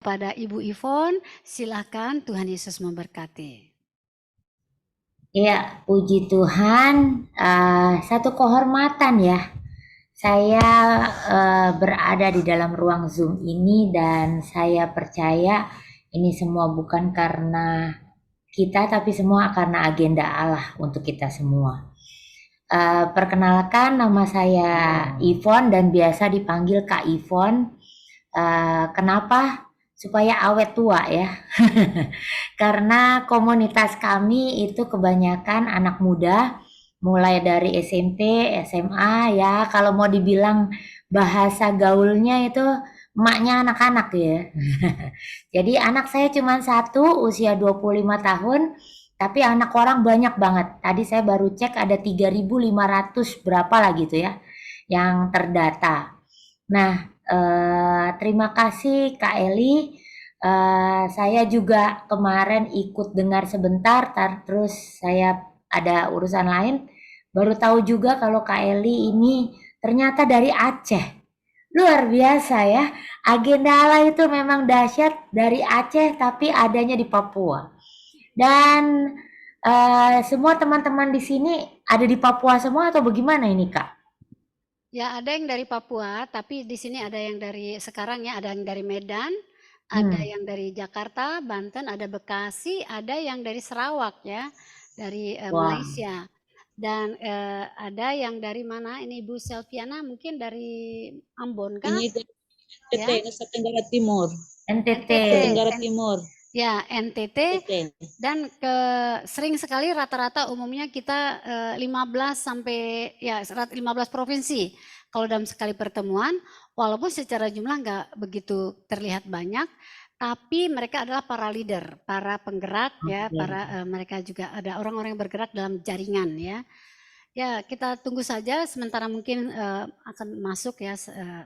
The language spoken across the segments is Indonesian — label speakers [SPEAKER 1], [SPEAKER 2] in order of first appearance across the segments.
[SPEAKER 1] kepada Ibu Ivon. Silakan, Tuhan Yesus memberkati.
[SPEAKER 2] Ya, puji Tuhan, satu kehormatan ya. Saya berada di dalam ruang Zoom ini dan saya percaya ini semua bukan karena kita, tapi semua karena agenda Allah untuk kita semua. Perkenalkan, nama saya Ivon dan biasa dipanggil Kak Ivon. Kenapa? Supaya awet tua ya. Karena komunitas kami itu kebanyakan anak muda, mulai dari SMP, SMA ya. Kalau mau dibilang bahasa gaulnya itu emaknya anak-anak ya. Jadi anak saya cuma satu, usia 25 tahun, tapi anak orang banyak banget. Tadi saya baru cek ada 3.500 berapa lah gitu ya, yang terdata. Nah, terima kasih Kak Eli. Saya juga kemarin ikut dengar sebentar, terus saya ada urusan lain. Baru tahu juga kalau Kak Eli ini ternyata dari Aceh. Luar biasa ya. Agenda Allah itu memang dahsyat, dari Aceh tapi adanya di Papua. Dan semua teman-teman di sini ada di Papua semua atau bagaimana ini Kak?
[SPEAKER 1] Ya, ada yang dari Papua, tapi di sini ada yang dari sekarang ya, ada yang dari Medan, ada
[SPEAKER 2] Hmm.
[SPEAKER 1] yang dari Jakarta, Banten, ada Bekasi, ada yang dari Sarawak ya, dari
[SPEAKER 2] Wah,
[SPEAKER 1] Malaysia. Dan ada yang dari mana? Ini Ibu Selviana mungkin dari Ambon kah?
[SPEAKER 3] Ini dari NTT,
[SPEAKER 1] Ya,
[SPEAKER 3] Nusa Tenggara Timur.
[SPEAKER 2] NTT.
[SPEAKER 1] NTT.
[SPEAKER 3] Nusa Tenggara Timur.
[SPEAKER 1] Ya, NTT.
[SPEAKER 3] NTT.
[SPEAKER 1] Dan sering sekali rata-rata umumnya kita 15 sampai ya 15 provinsi kalau dalam sekali pertemuan, walaupun secara jumlah nggak begitu terlihat banyak, tapi mereka adalah para leader, para penggerak ya, para mereka juga ada orang-orang yang bergerak dalam jaringan ya. Ya, kita tunggu saja sementara mungkin akan masuk ya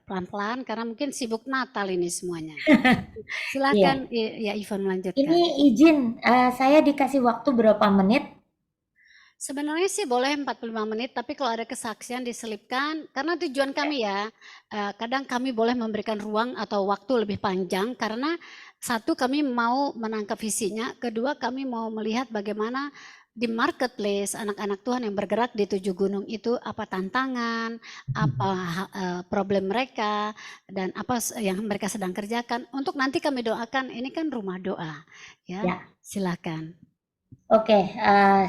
[SPEAKER 1] pelan-pelan karena mungkin sibuk Natal ini semuanya.
[SPEAKER 2] Iya.
[SPEAKER 1] Silakan ya Ivan melanjutkan.
[SPEAKER 2] Ini izin, saya dikasih waktu berapa menit?
[SPEAKER 1] Sebenarnya sih boleh 45 menit, tapi kalau ada kesaksian diselipkan, karena tujuan kami ya, kadang kami boleh memberikan ruang atau waktu lebih panjang, karena satu kami mau menangkap visinya, kedua kami mau melihat bagaimana di marketplace anak-anak Tuhan yang bergerak di 7 gunung itu apa tantangan, apa problem mereka, dan apa yang mereka sedang kerjakan. Untuk nanti kami doakan, ini kan rumah doa, ya
[SPEAKER 2] Ya.
[SPEAKER 1] silakan.
[SPEAKER 2] Oke,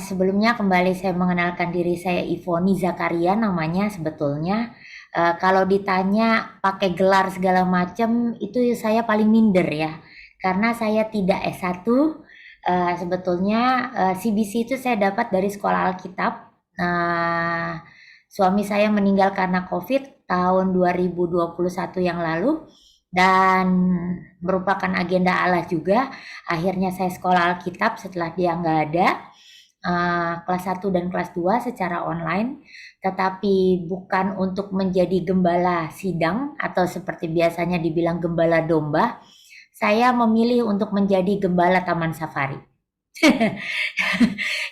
[SPEAKER 2] sebelumnya kembali saya mengenalkan diri, saya Ivoni Zakaria namanya sebetulnya. Kalau ditanya pakai gelar segala macam itu saya paling minder ya. Karena saya tidak S1, sebetulnya CBC itu saya dapat dari sekolah Alkitab. Suami saya meninggal karena COVID tahun 2021 yang lalu dan merupakan agenda Allah juga. Akhirnya saya sekolah Alkitab setelah dia nggak ada, kelas 1 dan kelas 2 secara online, tetapi bukan untuk menjadi gembala sidang atau seperti biasanya dibilang gembala domba. Saya memilih untuk menjadi gembala taman safari.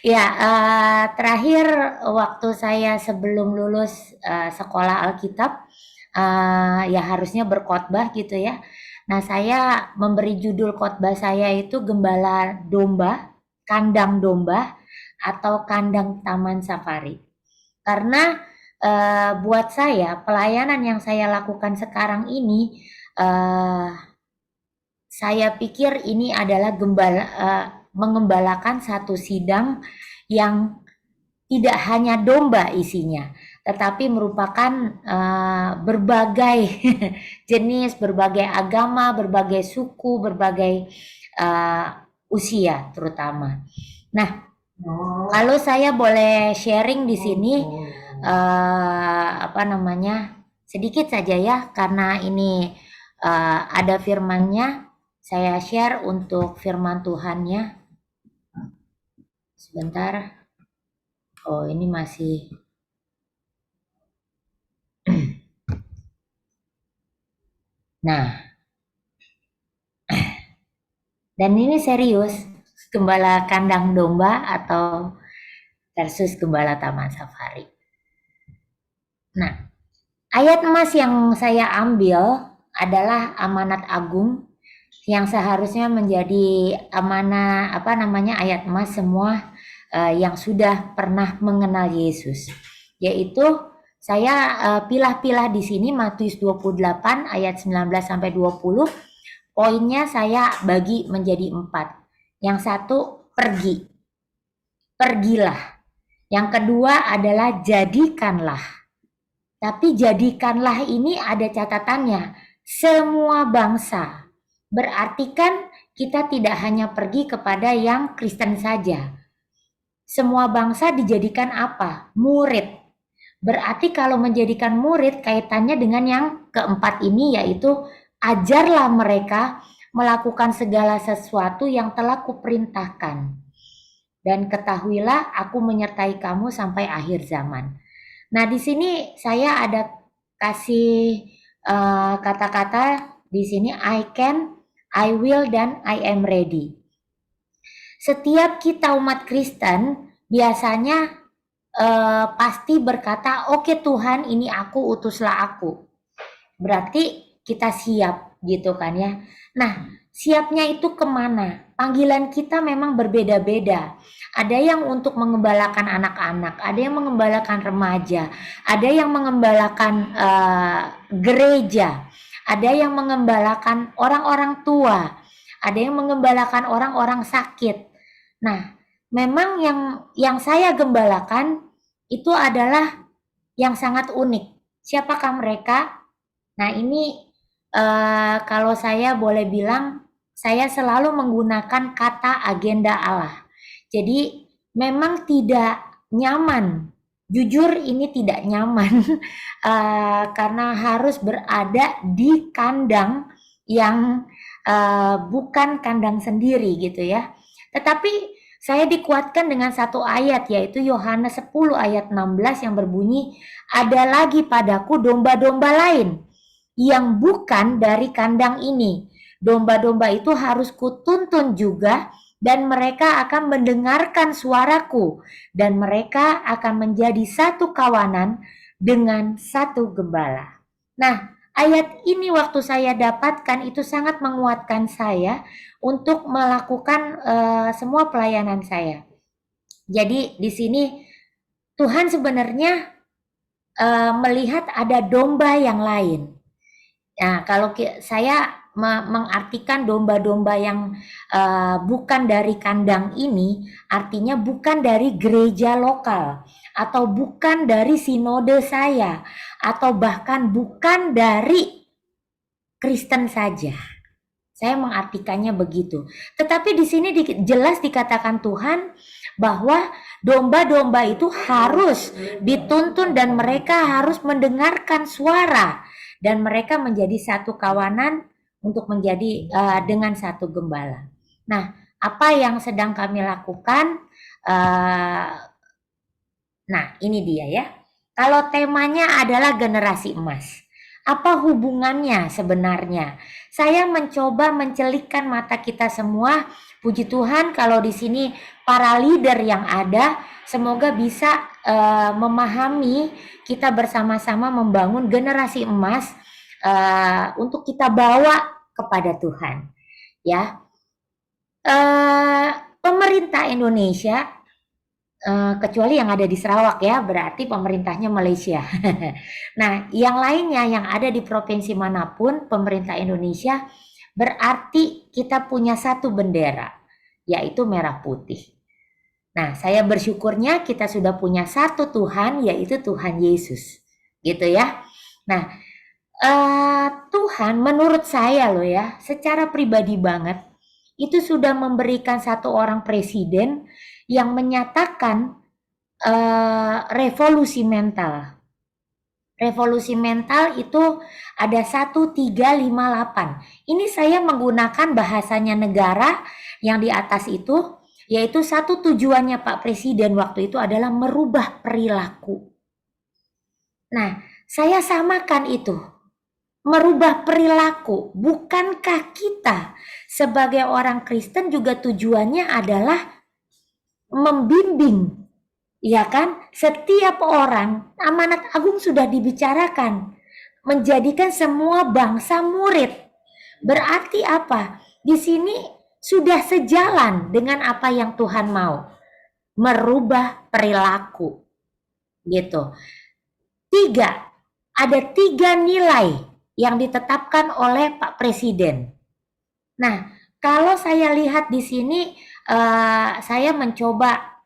[SPEAKER 2] Ya, terakhir waktu saya sebelum lulus sekolah Alkitab, ya harusnya berkhotbah gitu ya. Nah, saya memberi judul khotbah saya itu Gembala Domba, Kandang Domba, atau Kandang Taman Safari. Karena buat saya pelayanan yang saya lakukan sekarang ini, saya pikir ini adalah mengembalakan satu sidang yang tidak hanya domba isinya, tetapi merupakan berbagai jenis, berbagai agama, berbagai suku, berbagai usia terutama. Nah, kalau saya boleh sharing di sini, apa namanya, sedikit saja ya, karena ini ada firmannya, saya share untuk firman Tuhannya. Sebentar. Oh, ini masih. Nah, dan ini serius, gembala kandang domba atau versus gembala taman safari. Nah, ayat emas yang saya ambil adalah amanat agung yang seharusnya menjadi amanah ayat emas semua yang sudah pernah mengenal Yesus. Yaitu saya pilah-pilah di sini Matius 28 ayat 19 sampai 20. Poinnya saya bagi menjadi 4. Yang satu, pergi. Pergilah. Yang kedua adalah jadikanlah. Tapi jadikanlah ini ada catatannya. Semua bangsa. Berarti kan kita tidak hanya pergi kepada yang Kristen saja. Semua bangsa dijadikan apa? Murid. Berarti kalau menjadikan murid kaitannya dengan yang keempat ini, yaitu ajarlah mereka melakukan segala sesuatu yang telah kuperintahkan. Dan ketahuilah aku menyertai kamu sampai akhir zaman. Nah, di sini saya ada kasih kata-kata di sini I can, I will, dan I am ready. Setiap kita umat Kristen biasanya pasti berkata, oke Tuhan, ini aku, utuslah aku. Berarti kita siap gitu kan ya. Nah, siapnya itu kemana? Panggilan kita memang berbeda-beda. Ada yang untuk mengembalakan anak-anak, ada yang mengembalakan remaja, ada yang mengembalakan gereja, ada yang mengembalakan orang-orang tua, ada yang mengembalakan orang-orang sakit. Nah, memang yang saya gembalakan itu adalah yang sangat unik. Siapakah mereka? Nah, ini kalau saya boleh bilang, saya selalu menggunakan kata agenda Allah. Jadi memang tidak nyaman. Jujur ini tidak nyaman karena harus berada di kandang yang bukan kandang sendiri gitu ya. Tetapi saya dikuatkan dengan satu ayat, yaitu Yohanes 10 ayat 16 yang berbunyi, ada lagi padaku domba-domba lain yang bukan dari kandang ini. Domba-domba itu harus kutuntun juga, dan mereka akan mendengarkan suaraku, dan mereka akan menjadi satu kawanan dengan satu gembala. Nah, ayat ini waktu saya dapatkan itu sangat menguatkan saya untuk melakukan semua pelayanan saya. Jadi di sini Tuhan sebenarnya melihat ada domba yang lain. Nah, kalau saya mengartikan domba-domba yang bukan dari kandang ini, artinya bukan dari gereja lokal, atau bukan dari sinode saya, atau bahkan bukan dari Kristen saja. Saya mengartikannya begitu. Tetapi di sini jelas dikatakan Tuhan bahwa domba-domba itu harus dituntun dan mereka harus mendengarkan suara. Dan mereka menjadi satu kawanan untuk menjadi dengan satu gembala. Nah, apa yang sedang kami lakukan? Nah, ini dia ya. Kalau temanya adalah generasi emas, apa hubungannya sebenarnya? Saya mencoba mencelikkan mata kita semua. Puji Tuhan kalau di sini para leader yang ada, semoga bisa memahami kita bersama-sama membangun generasi emas untuk kita bawa kepada Tuhan. Ya, pemerintah Indonesia, kecuali yang ada di Sarawak ya, berarti pemerintahnya Malaysia. Nah, yang lainnya yang ada di provinsi manapun, pemerintah Indonesia, berarti kita punya satu bendera, yaitu merah putih. Nah, saya bersyukurnya kita sudah punya satu Tuhan, yaitu Tuhan Yesus. Gitu ya. Nah, Tuhan menurut saya loh ya, secara pribadi banget, itu sudah memberikan satu orang presiden yang menyatakan revolusi mental. Revolusi mental itu ada 1358. Ini saya menggunakan bahasanya negara yang di atas itu, yaitu satu tujuannya Pak Presiden waktu itu adalah merubah perilaku. Nah, saya samakan itu. Merubah perilaku. Bukankah kita sebagai orang Kristen juga tujuannya adalah membimbing, ya kan? Setiap orang, amanat agung sudah dibicarakan, menjadikan semua bangsa murid. Berarti apa? di sini sudah sejalan dengan apa yang Tuhan mau, merubah perilaku gitu. Ada 3 nilai yang ditetapkan oleh Pak Presiden. Nah, kalau saya lihat di sini, saya mencoba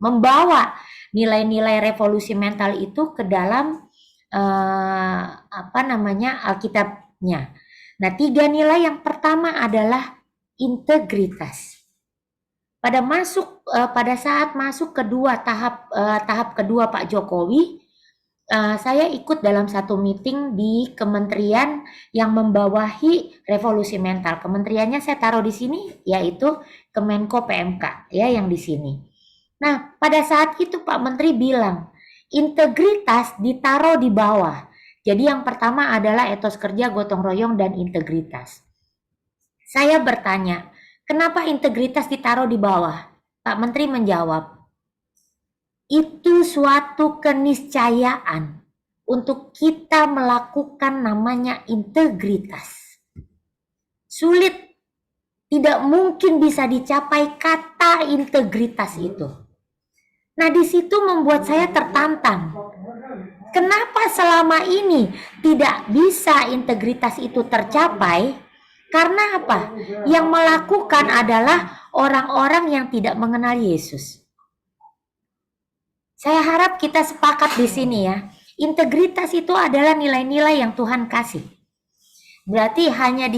[SPEAKER 2] membawa nilai-nilai revolusi mental itu ke dalam Alkitabnya. Nah, 3 nilai yang pertama adalah integritas. Pada saat masuk tahap kedua Pak Jokowi, saya ikut dalam satu meeting di kementerian yang membawahi revolusi mental. Kementeriannya saya taruh di sini, yaitu Kemenko PMK, ya, yang di sini. Nah, pada saat itu Pak Menteri bilang, integritas ditaruh di bawah. Jadi yang pertama adalah etos kerja, gotong royong, dan integritas. Saya bertanya, kenapa integritas ditaruh di bawah? Pak Menteri menjawab, itu suatu keniscayaan untuk kita melakukan namanya integritas. Sulit, tidak mungkin bisa dicapai kata integritas itu. Nah, di situ membuat saya tertantang. Kenapa selama ini tidak bisa integritas itu tercapai? Karena apa? Yang melakukan adalah orang-orang yang tidak mengenal Yesus. Saya harap kita sepakat di sini ya. Integritas itu adalah nilai-nilai yang Tuhan kasih. Berarti hanya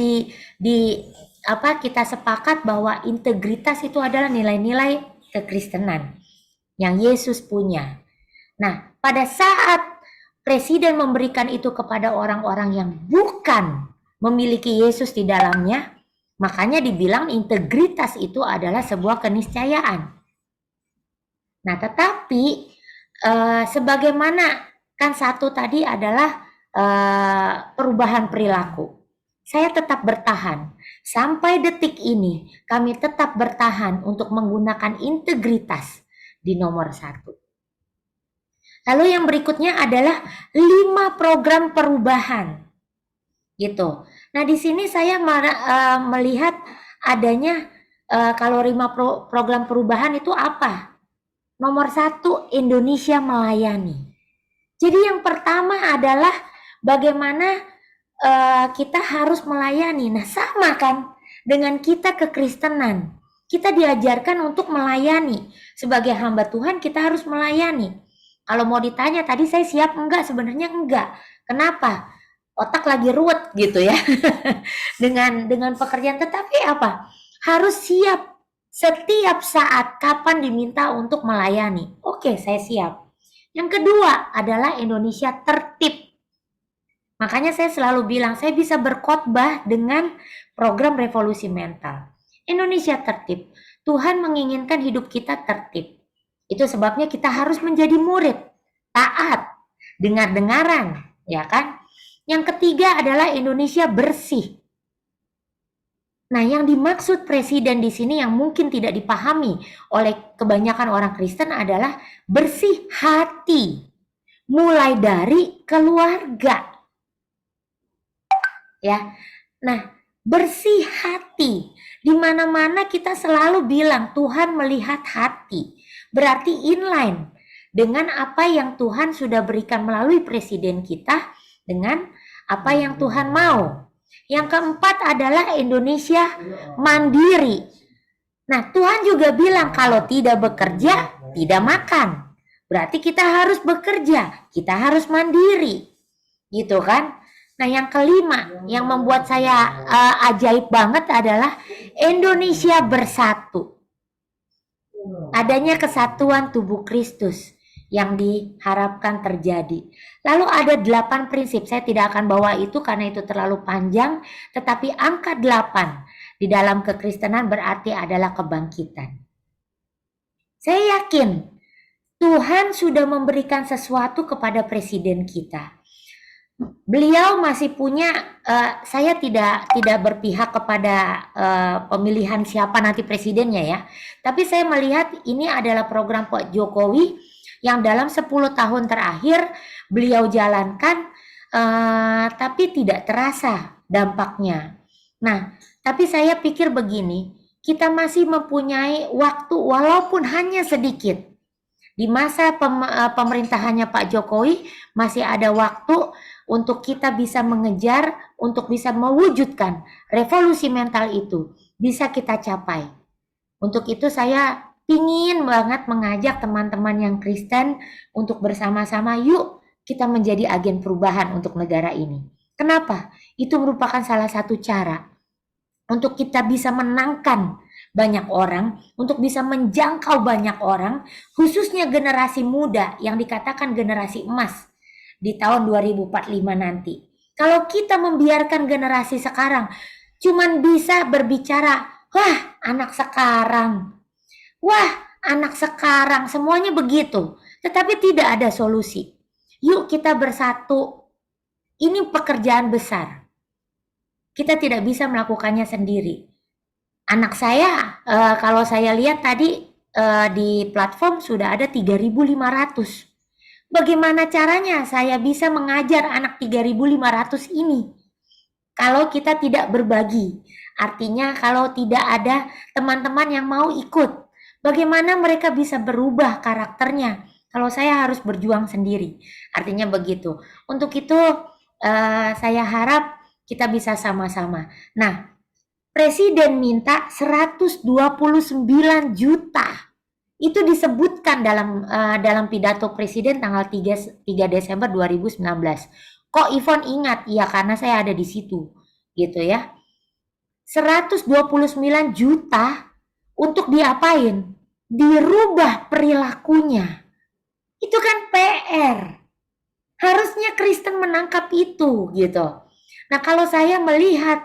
[SPEAKER 2] kita sepakat bahwa integritas itu adalah nilai-nilai kekristenan yang Yesus punya. Nah, pada saat Presiden memberikan itu kepada orang-orang yang bukan memiliki Yesus di dalamnya, makanya dibilang integritas itu adalah sebuah keniscayaan. Nah, tetapi sebagaimana kan satu tadi adalah perubahan perilaku. Saya tetap bertahan. Sampai detik ini, kami tetap bertahan untuk menggunakan integritas di nomor 1. Lalu yang berikutnya adalah 5 program perubahan. Gitu. Nah, di sini saya melihat adanya kalau 5 program perubahan itu apa? Nomor 1, Indonesia melayani. Jadi yang pertama adalah bagaimana kita harus melayani. Nah, sama kan dengan kita kekristenan. Kita diajarkan untuk melayani. Sebagai hamba Tuhan kita harus melayani. Kalau mau ditanya tadi saya siap enggak? Sebenarnya enggak. Kenapa? Otak lagi ruwet gitu ya. dengan pekerjaan, tetapi apa? Harus siap setiap saat kapan diminta untuk melayani. Oke, saya siap. Yang kedua adalah Indonesia tertib. Makanya saya selalu bilang saya bisa berkhotbah dengan program revolusi mental. Indonesia tertib. Tuhan menginginkan hidup kita tertib. Itu sebabnya kita harus menjadi murid, taat, dengar-dengaran, ya kan? Yang ketiga adalah Indonesia bersih. Nah, yang dimaksud presiden di sini yang mungkin tidak dipahami oleh kebanyakan orang Kristen adalah bersih hati. Mulai dari keluarga. Ya. Nah, bersih hati. Di mana-mana kita selalu bilang Tuhan melihat hati. Berarti inline dengan apa yang Tuhan sudah berikan melalui presiden kita dengan apa yang Tuhan mau. Yang keempat adalah Indonesia mandiri. Nah, Tuhan juga bilang kalau tidak bekerja, tidak makan. Berarti kita harus bekerja, kita harus mandiri. Gitu kan? Nah, yang kelima yang membuat saya ajaib banget adalah Indonesia bersatu. Adanya kesatuan tubuh Kristus yang diharapkan terjadi. Lalu ada 8 prinsip. Saya tidak akan bawa itu karena itu terlalu panjang, tetapi angka 8 di dalam kekristenan berarti adalah kebangkitan. Saya yakin Tuhan sudah memberikan sesuatu kepada presiden kita. Beliau masih punya, saya tidak berpihak kepada pemilihan siapa nanti presidennya ya. Tapi saya melihat ini adalah program Pak Jokowi yang dalam 10 tahun terakhir beliau jalankan tapi tidak terasa dampaknya. Nah, tapi saya pikir begini, kita masih mempunyai waktu walaupun hanya sedikit. Di masa pemerintahannya Pak Jokowi masih ada waktu untuk kita bisa mengejar, untuk bisa mewujudkan revolusi mental itu bisa kita capai. Untuk itu saya ingin banget mengajak teman-teman yang Kristen untuk bersama-sama yuk kita menjadi agen perubahan untuk negara ini. Kenapa? Itu merupakan salah satu cara untuk kita bisa menangkan banyak orang, untuk bisa menjangkau banyak orang, khususnya generasi muda yang dikatakan generasi emas di tahun 2045 nanti. Kalau kita membiarkan generasi sekarang cuman bisa berbicara, wah anak sekarang, wah anak sekarang, semuanya begitu, tetapi tidak ada solusi. Yuk kita bersatu, ini pekerjaan besar. Kita tidak bisa melakukannya sendiri. Anak saya, kalau saya lihat tadi di platform sudah ada 3.500. Bagaimana caranya saya bisa mengajar anak 3.500 ini? Kalau kita tidak berbagi, artinya kalau tidak ada teman-teman yang mau ikut, bagaimana mereka bisa berubah karakternya? Kalau saya harus berjuang sendiri, artinya begitu. Untuk itu saya harap kita bisa sama-sama. Nah, Presiden minta 129 juta. Itu disebutkan dalam pidato Presiden tanggal 3 Desember 2019. Kok Ivon ingat? Iya, karena saya ada di situ. Gitu ya. 129 juta untuk diapain? Dirubah perilakunya. Itu kan PR. Harusnya Kristen menangkap itu gitu. Nah, kalau saya melihat,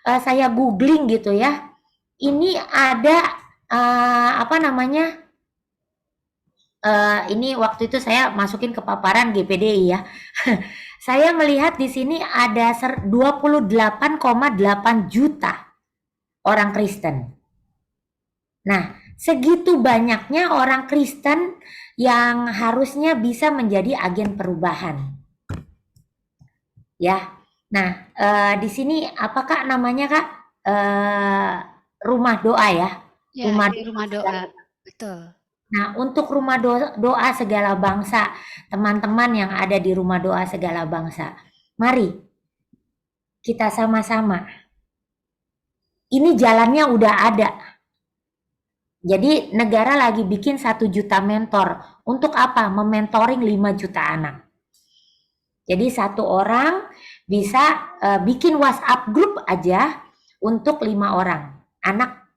[SPEAKER 2] saya googling gitu ya, ini ada ini waktu itu saya masukin ke paparan GPDI ya. Saya melihat di sini ada 28,8 juta orang Kristen. Nah, segitu banyaknya orang Kristen yang harusnya bisa menjadi agen perubahan. Ya. Nah, di sini apakah namanya Kak? Rumah doa ya?
[SPEAKER 1] Ya,
[SPEAKER 2] Rumah
[SPEAKER 1] di rumah doa. Betul.
[SPEAKER 2] Nah, untuk rumah doa segala bangsa, teman-teman yang ada di rumah doa segala bangsa, mari kita sama-sama. Ini jalannya udah ada. Jadi negara lagi bikin 1 juta mentor. Untuk apa? Mementoring 5 juta anak. Jadi satu orang bisa bikin WhatsApp grup aja untuk 5 orang. Anak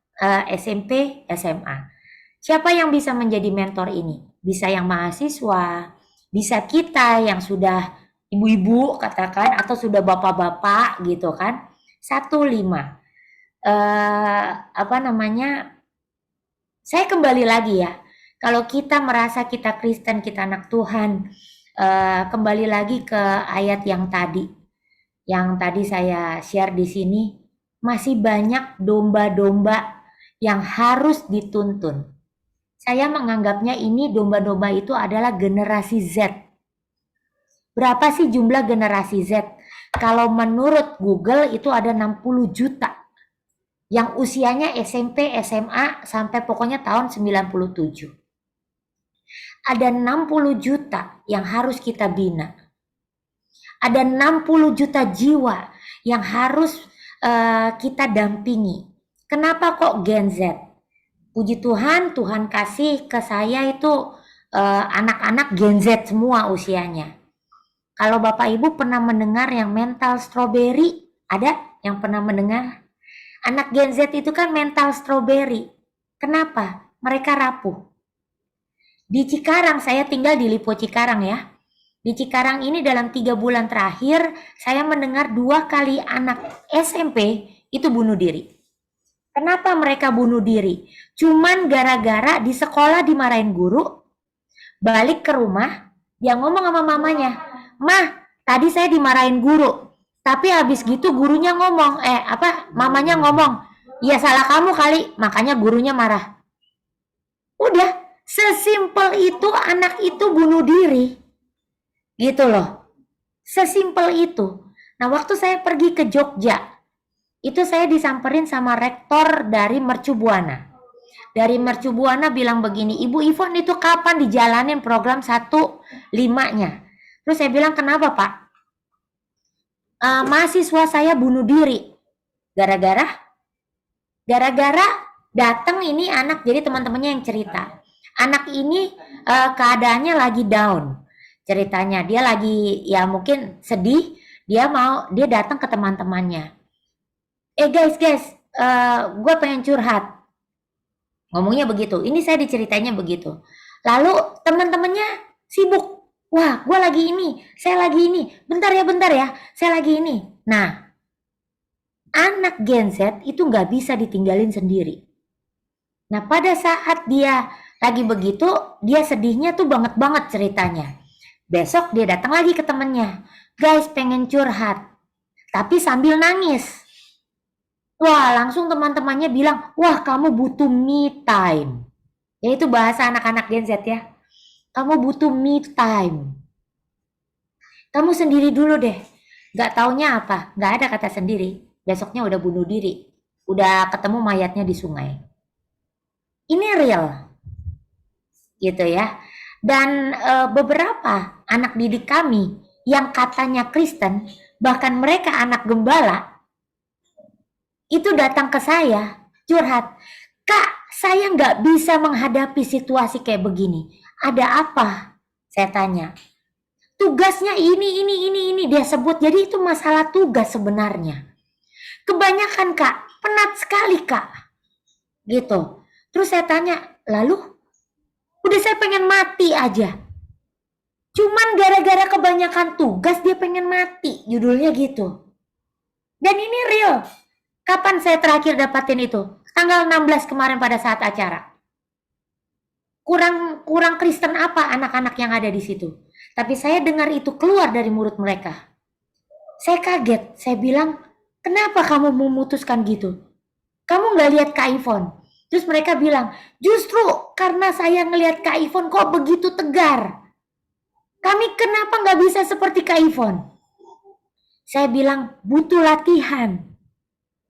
[SPEAKER 2] SMP, SMA. Siapa yang bisa menjadi mentor ini? Bisa yang mahasiswa, bisa kita yang sudah ibu-ibu katakan, atau sudah bapak-bapak gitu kan. 15. Saya kembali lagi ya. Kalau kita merasa kita Kristen, kita anak Tuhan, kembali lagi ke ayat yang tadi saya share di sini, masih banyak domba-domba yang harus dituntun. Saya menganggapnya ini domba-domba itu adalah generasi Z. Berapa sih jumlah generasi Z? Kalau menurut Google itu ada 60 juta. Yang usianya SMP, SMA, sampai pokoknya tahun 97. Ada 60 juta yang harus kita bina. Ada 60 juta jiwa yang harus kita dampingi. Kenapa kok Gen Z? Puji Tuhan, Tuhan kasih ke saya itu anak-anak Gen Z semua usianya. Kalau Bapak Ibu pernah mendengar yang mental strawberry? Ada yang pernah mendengar? Anak Gen Z itu kan mental strawberry. Kenapa? Mereka rapuh. Di Cikarang, saya tinggal di Lipo Cikarang ya. Di Cikarang ini dalam 3 bulan terakhir, saya mendengar 2 kali anak SMP itu bunuh diri. Kenapa mereka bunuh diri? Cuman gara-gara di sekolah dimarahin guru, balik ke rumah, dia ngomong sama mamanya, "Mah, tadi saya dimarahin guru." Tapi habis gitu gurunya ngomong, mamanya ngomong, "Ya salah kamu kali," makanya gurunya marah. Udah, sesimpel itu anak itu bunuh diri. Gitu loh. Sesimpel itu. Nah, waktu saya pergi ke Jogja, itu saya disamperin sama rektor dari Mercu Buana. Dari Mercu Buana bilang begini, Ibu Ivon itu kapan dijalanin program 1.5-nya? Terus saya bilang, kenapa Pak? Mahasiswa saya bunuh diri. Gara-gara datang ini anak, jadi teman-temannya yang cerita. Anak ini keadaannya lagi down. Ceritanya dia lagi ya mungkin sedih, dia datang ke teman-temannya. Guys, gue pengen curhat. Ngomongnya begitu. Ini saya diceritanya begitu. Lalu teman-temannya sibuk. Wah, gue lagi ini, saya lagi ini. Bentar ya, saya lagi ini. Nah, anak Gen Z itu nggak bisa ditinggalin sendiri. Nah, pada saat dia lagi begitu, dia sedihnya tuh banget ceritanya. Besok dia datang lagi ke temennya. Guys, pengen curhat. Tapi sambil nangis. Wah, langsung teman-temannya bilang, wah kamu butuh me time. Ya itu bahasa anak-anak Gen Z ya. Kamu butuh me time. Kamu sendiri dulu deh. Gak taunya apa, gak ada kata sendiri. Besoknya udah bunuh diri. Udah ketemu mayatnya di sungai. Ini real. Gitu ya. Dan beberapa anak didik kami yang katanya Kristen, bahkan mereka anak gembala, itu datang ke saya curhat, Kak, saya nggak bisa menghadapi situasi kayak begini. Ada apa? Saya tanya. Tugasnya ini dia sebut. Jadi itu masalah tugas sebenarnya. Kebanyakan Kak, penat sekali Kak. Gitu. Terus saya tanya, lalu? Udah saya pengen mati aja. Cuman gara-gara kebanyakan tugas dia pengen mati. Judulnya gitu. Dan ini real. Kapan saya terakhir dapatin itu? Tanggal 16 kemarin pada saat acara. Kurang Kristen apa anak-anak yang ada di situ? Tapi saya dengar itu keluar dari mulut mereka. Saya kaget. Saya bilang, kenapa kamu memutuskan gitu? Kamu nggak lihat Kak Ivon? Terus mereka bilang, justru karena saya ngelihat Kak Ivon kok begitu tegar. Kami kenapa nggak bisa seperti Kak Ivon? Saya bilang, butuh latihan.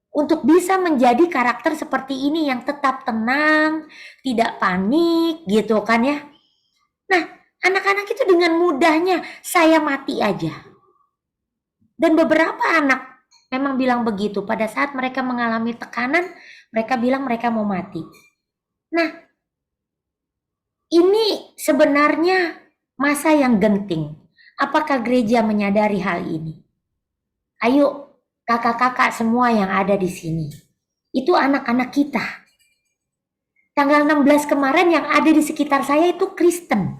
[SPEAKER 2] Untuk bisa menjadi karakter seperti ini yang tetap tenang, tidak panik gitu kan ya. Nah, anak-anak itu dengan mudahnya saya mati aja. Dan beberapa anak memang bilang begitu. Pada saat mereka mengalami tekanan, mereka bilang mereka mau mati. Nah, ini sebenarnya masa yang genting. Apakah gereja menyadari hal ini? Ayo, kakak-kakak semua yang ada di sini. Itu anak-anak kita. Tanggal 16 kemarin yang ada di sekitar saya itu Kristen.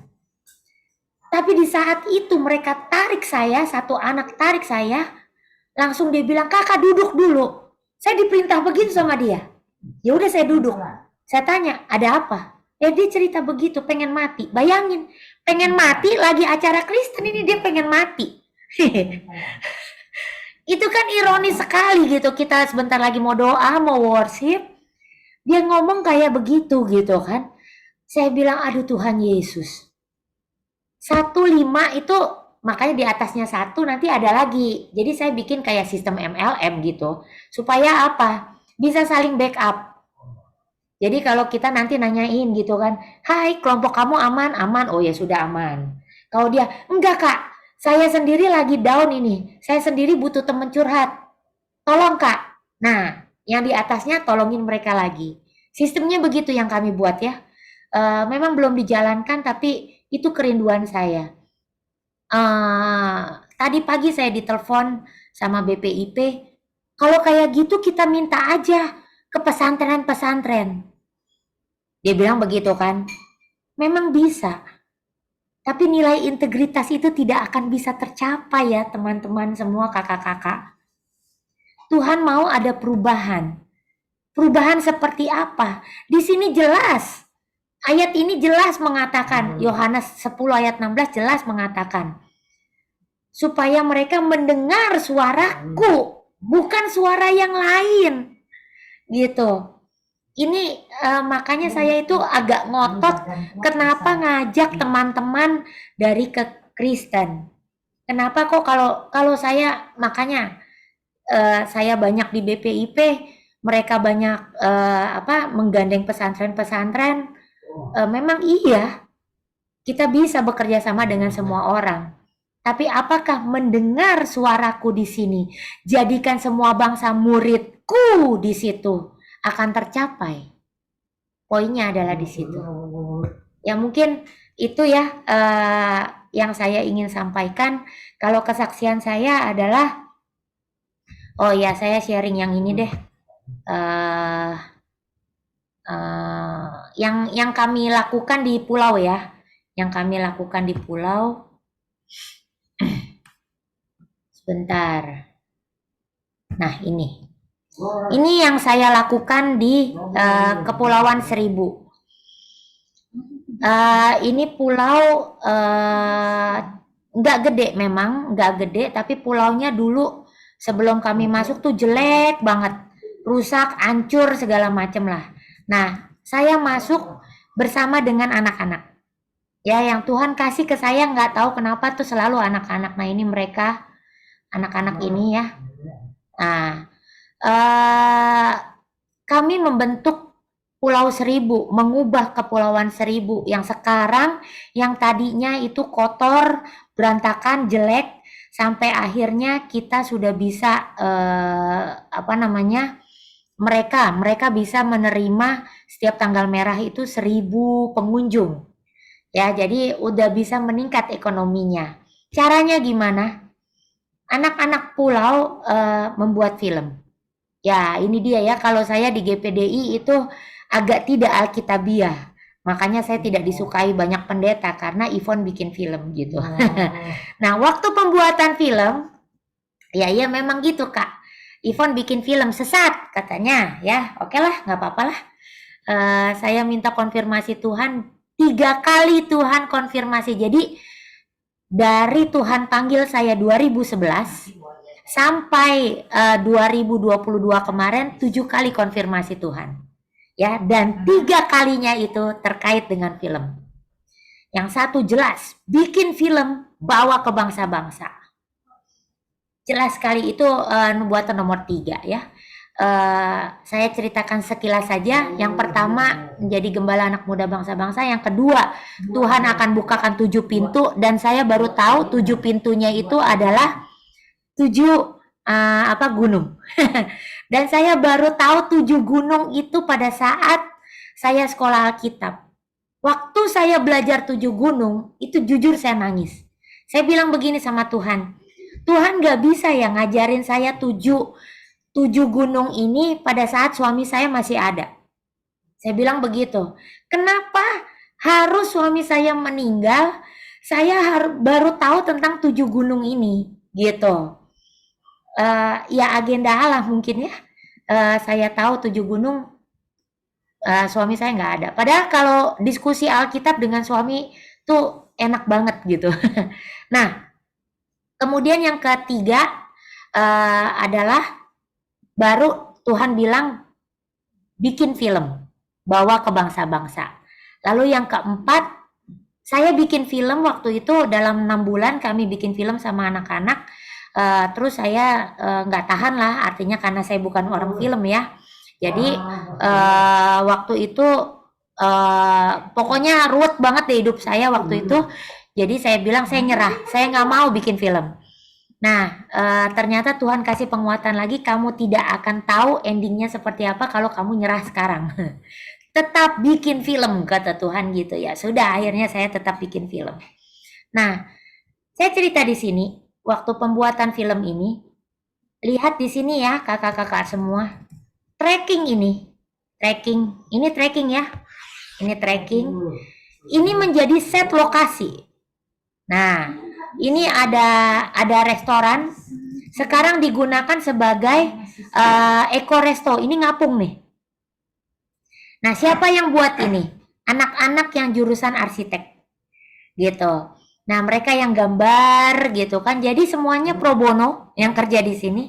[SPEAKER 2] Tapi di saat itu mereka tarik saya, satu anak tarik saya, langsung dia bilang, kakak duduk dulu. Saya diperintah begitu sama dia. Ya udah saya duduk. Saya tanya, ada apa? Dia cerita begitu, pengen mati. Bayangin, pengen mati lagi acara Kristen ini dia pengen mati. Itu kan ironis sekali gitu. Kita sebentar lagi mau doa, mau worship. Dia ngomong kayak begitu gitu kan. Saya bilang, aduh Tuhan Yesus. 1.5 itu makanya di atasnya 1 nanti ada lagi. Jadi saya bikin kayak sistem MLM gitu. Supaya apa? Bisa saling backup. Jadi kalau kita nanti nanyain gitu kan. Hai, kelompok kamu aman? Aman. Oh ya sudah aman. Kalau dia, enggak Kak. Saya sendiri lagi down ini. Saya sendiri butuh teman curhat. Tolong Kak. Nah, yang di atasnya tolongin mereka lagi. Sistemnya begitu yang kami buat ya. Memang belum dijalankan tapi itu kerinduan saya. Tadi pagi saya ditelepon sama BPIP. Kalau kayak gitu kita minta aja ke pesantren-pesantren. Dia bilang begitu kan. Memang bisa. Tapi nilai integritas itu tidak akan bisa tercapai ya teman-teman semua kakak-kakak. Tuhan mau ada perubahan. Perubahan seperti apa? Di sini jelas. Ayat ini jelas mengatakan, Yohanes 10 ayat 16 jelas mengatakan. Supaya mereka mendengar suaraku, bukan suara yang lain. Gitu. Ini makanya saya itu agak ngotot kenapa ngajak teman-teman dari ke Kristen. Kenapa kok kalau saya makanya saya banyak di BPIP, mereka banyak menggandeng pesantren-pesantren. Memang iya, kita bisa bekerja sama dengan semua orang. Tapi apakah mendengar suaraku di sini, jadikan semua bangsa muridku di situ akan tercapai? Poinnya adalah di situ. Ya mungkin itu ya yang saya ingin sampaikan. Kalau kesaksian saya adalah, oh ya saya sharing yang ini deh. eh yang kami lakukan di pulau ya, yang kami lakukan di pulau. Sebentar. Nah ini yang saya lakukan di Kepulauan Seribu. Ini pulau nggak gede memang, nggak gede, tapi pulaunya dulu sebelum kami masuk tuh jelek banget, rusak, hancur segala macem lah. Nah, saya masuk bersama dengan anak-anak. Ya, yang Tuhan kasih ke saya nggak tahu kenapa tuh selalu anak-anak. Nah, ini mereka, anak-anak ini ya. Nah, kami membentuk Pulau Seribu, mengubah Kepulauan Seribu yang sekarang, yang tadinya itu kotor, berantakan, jelek, sampai akhirnya kita sudah bisa mereka bisa menerima setiap tanggal merah itu 1.000 pengunjung. Ya, jadi udah bisa meningkat ekonominya. Caranya gimana? Anak-anak pulau membuat film. Ya, ini dia ya, kalau saya di GPDI itu agak tidak alkitabiah. Makanya saya tidak disukai banyak pendeta karena Ivon bikin film gitu. Nah, waktu pembuatan film, ya memang gitu Kak. Ivon bikin film sesat katanya, ya oke lah, nggak apa-apa lah. Saya minta konfirmasi Tuhan, 3 kali Tuhan konfirmasi. Jadi dari Tuhan panggil saya 2011 sampai 2022 kemarin 7 kali konfirmasi Tuhan. Ya, dan 3 kalinya itu terkait dengan film. Yang satu jelas, bikin film bawa ke bangsa-bangsa. Jelas sekali itu nubuatan nomor 3 ya. Saya ceritakan sekilas saja. Yang pertama, menjadi gembala anak muda bangsa-bangsa. Yang kedua, Tuhan akan bukakan 7 pintu, dan saya baru tahu 7 pintunya itu adalah 7 gunung. Dan saya baru tahu 7 gunung itu pada saat saya sekolah Alkitab. Waktu saya belajar 7 gunung, itu jujur saya nangis. Saya bilang begini sama Tuhan, Tuhan gak bisa ya ngajarin saya 7 gunung ini pada saat suami saya masih ada. Saya bilang begitu. Kenapa harus suami saya meninggal, saya baru tahu tentang 7 gunung ini, gitu. Ya agenda Allah mungkin ya. Saya tahu 7 gunung, suami saya nggak ada. Padahal kalau diskusi Alkitab dengan suami tuh enak banget gitu. Nah, kemudian yang ketiga adalah baru Tuhan bilang bikin film, bawa ke bangsa-bangsa. Lalu yang keempat, saya bikin film waktu itu dalam 6 bulan kami bikin film sama anak-anak. Terus saya nggak tahan lah, artinya karena saya bukan orang film ya. Jadi waktu itu pokoknya ruwet banget deh hidup saya waktu itu. Jadi saya bilang saya nyerah, saya nggak mau bikin film. Nah, ternyata Tuhan kasih penguatan lagi, kamu tidak akan tahu endingnya seperti apa kalau kamu nyerah sekarang. Tetap bikin film, kata Tuhan gitu ya. Sudah, akhirnya saya tetap bikin film. Nah, saya cerita di sini, waktu pembuatan film ini, lihat di sini ya kakak-kakak semua, tracking ini tracking ya, ini tracking, ini menjadi set lokasi. Nah, ini ada restoran, sekarang digunakan sebagai Eko Resto, ini ngapung nih. Nah, siapa yang buat ini? Anak-anak yang jurusan arsitek, gitu. Nah, mereka yang gambar gitu kan. Jadi semuanya pro bono yang kerja di sini.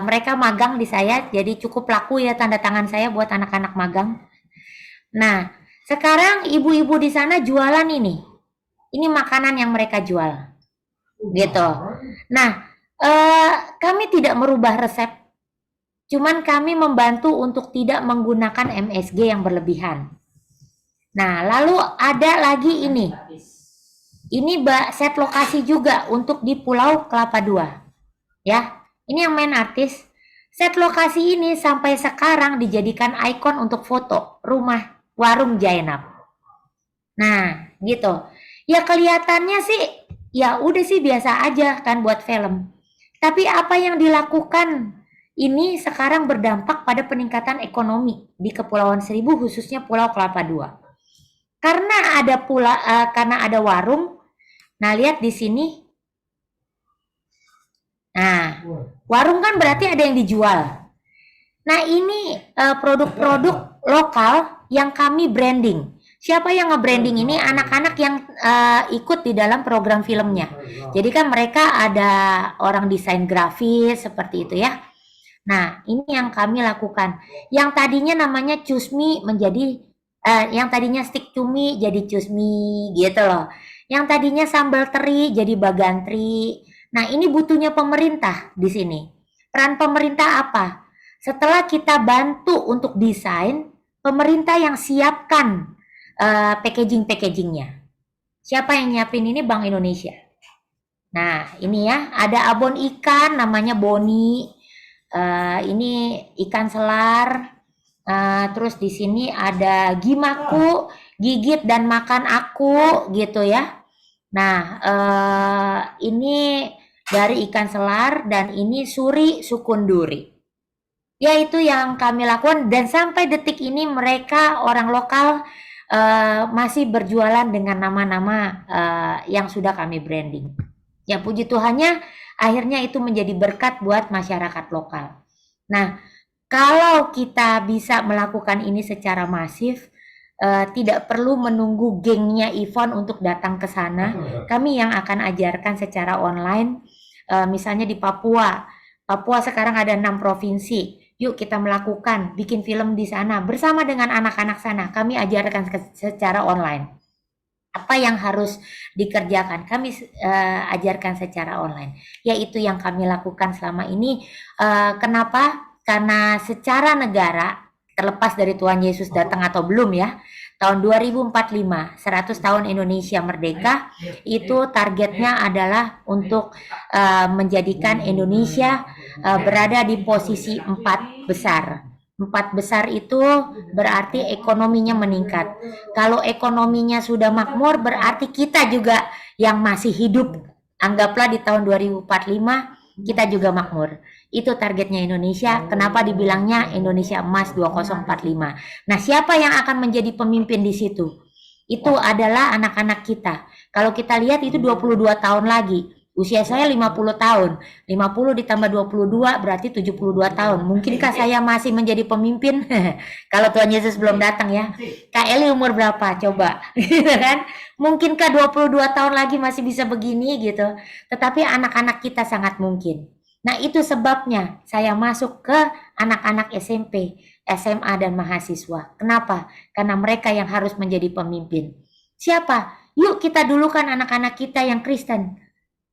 [SPEAKER 2] Mereka magang di saya, jadi cukup laku ya tanda tangan saya buat anak-anak magang. Nah, sekarang ibu-ibu di sana jualan ini. Ini makanan yang mereka jual. gitu. Nah, kami tidak merubah resep, cuman kami membantu untuk tidak menggunakan MSG yang berlebihan. Nah, lalu ada lagi ini. Ini set lokasi juga untuk di Pulau Kelapa II. Ya, ini yang main artis. Set lokasi ini sampai sekarang dijadikan ikon untuk foto rumah warung Jainab. Nah, gitu. Ya kelihatannya sih, ya udah sih biasa aja kan buat film. Tapi apa yang dilakukan ini sekarang berdampak pada peningkatan ekonomi di Kepulauan Seribu, khususnya Pulau Kelapa II. Karena ada warung. Nah, lihat di sini. Nah, warung kan berarti ada yang dijual. Nah, ini produk-produk lokal yang kami branding. Siapa yang nge-branding ini? Anak-anak yang ikut di dalam program filmnya. Jadi kan mereka ada orang desain grafis seperti itu ya. Nah, ini yang kami lakukan. Yang tadinya namanya cusmi menjadi yang tadinya stick cumi jadi cusmi gitu loh. Yang tadinya sambal teri jadi bagantri. Nah, ini butuhnya pemerintah di sini. Peran pemerintah apa? Setelah kita bantu untuk desain, pemerintah yang siapkan packaging-packagingnya. Siapa yang nyiapin ini? Bank Indonesia. Nah, ini ya, ada abon ikan namanya Boni. Ini ikan selar. Terus di sini ada gimaku, gigit dan makan aku gitu ya. Nah, ini dari ikan selar dan ini suri sukunduri. Ya itu yang kami lakukan dan sampai detik ini mereka orang lokal masih berjualan dengan nama-nama yang sudah kami branding. Ya puji Tuhannya akhirnya itu menjadi berkat buat masyarakat lokal. Nah, kalau kita bisa melakukan ini secara masif, tidak perlu menunggu gengnya Yvonne untuk datang ke sana. Kami yang akan ajarkan secara online, misalnya di Papua. Papua sekarang ada 6 provinsi. Yuk kita melakukan, bikin film di sana bersama dengan anak-anak sana. Kami ajarkan secara online. Apa yang harus dikerjakan, kami ajarkan secara online. Yaitu yang kami lakukan selama ini. Kenapa? Karena secara negara, terlepas dari Tuhan Yesus datang atau belum ya, tahun 2045, 100 tahun Indonesia merdeka, itu targetnya adalah untuk menjadikan Indonesia berada di posisi 4 besar. 4 besar itu berarti ekonominya meningkat. Kalau ekonominya sudah makmur, berarti kita juga yang masih hidup, anggaplah di tahun 2045, kita juga makmur. Itu targetnya Indonesia. Kenapa dibilangnya Indonesia Emas 2045? Nah, siapa yang akan menjadi pemimpin di situ? Itu adalah anak-anak kita. Kalau kita lihat itu 22 tahun lagi. Usia saya 50 tahun. 50 ditambah 22 berarti 72 tahun. Mungkinkah saya masih menjadi pemimpin? Kalau Tuhan Yesus belum datang ya. Kak Eli umur berapa? Coba. Gitu kan? Mungkinkah 22 tahun lagi masih bisa begini gitu. Tetapi anak-anak kita sangat mungkin. Nah, itu sebabnya saya masuk ke anak-anak SMP, SMA dan mahasiswa. Kenapa? Karena mereka yang harus menjadi pemimpin. Siapa? Yuk kita dulukan anak-anak kita yang Kristen.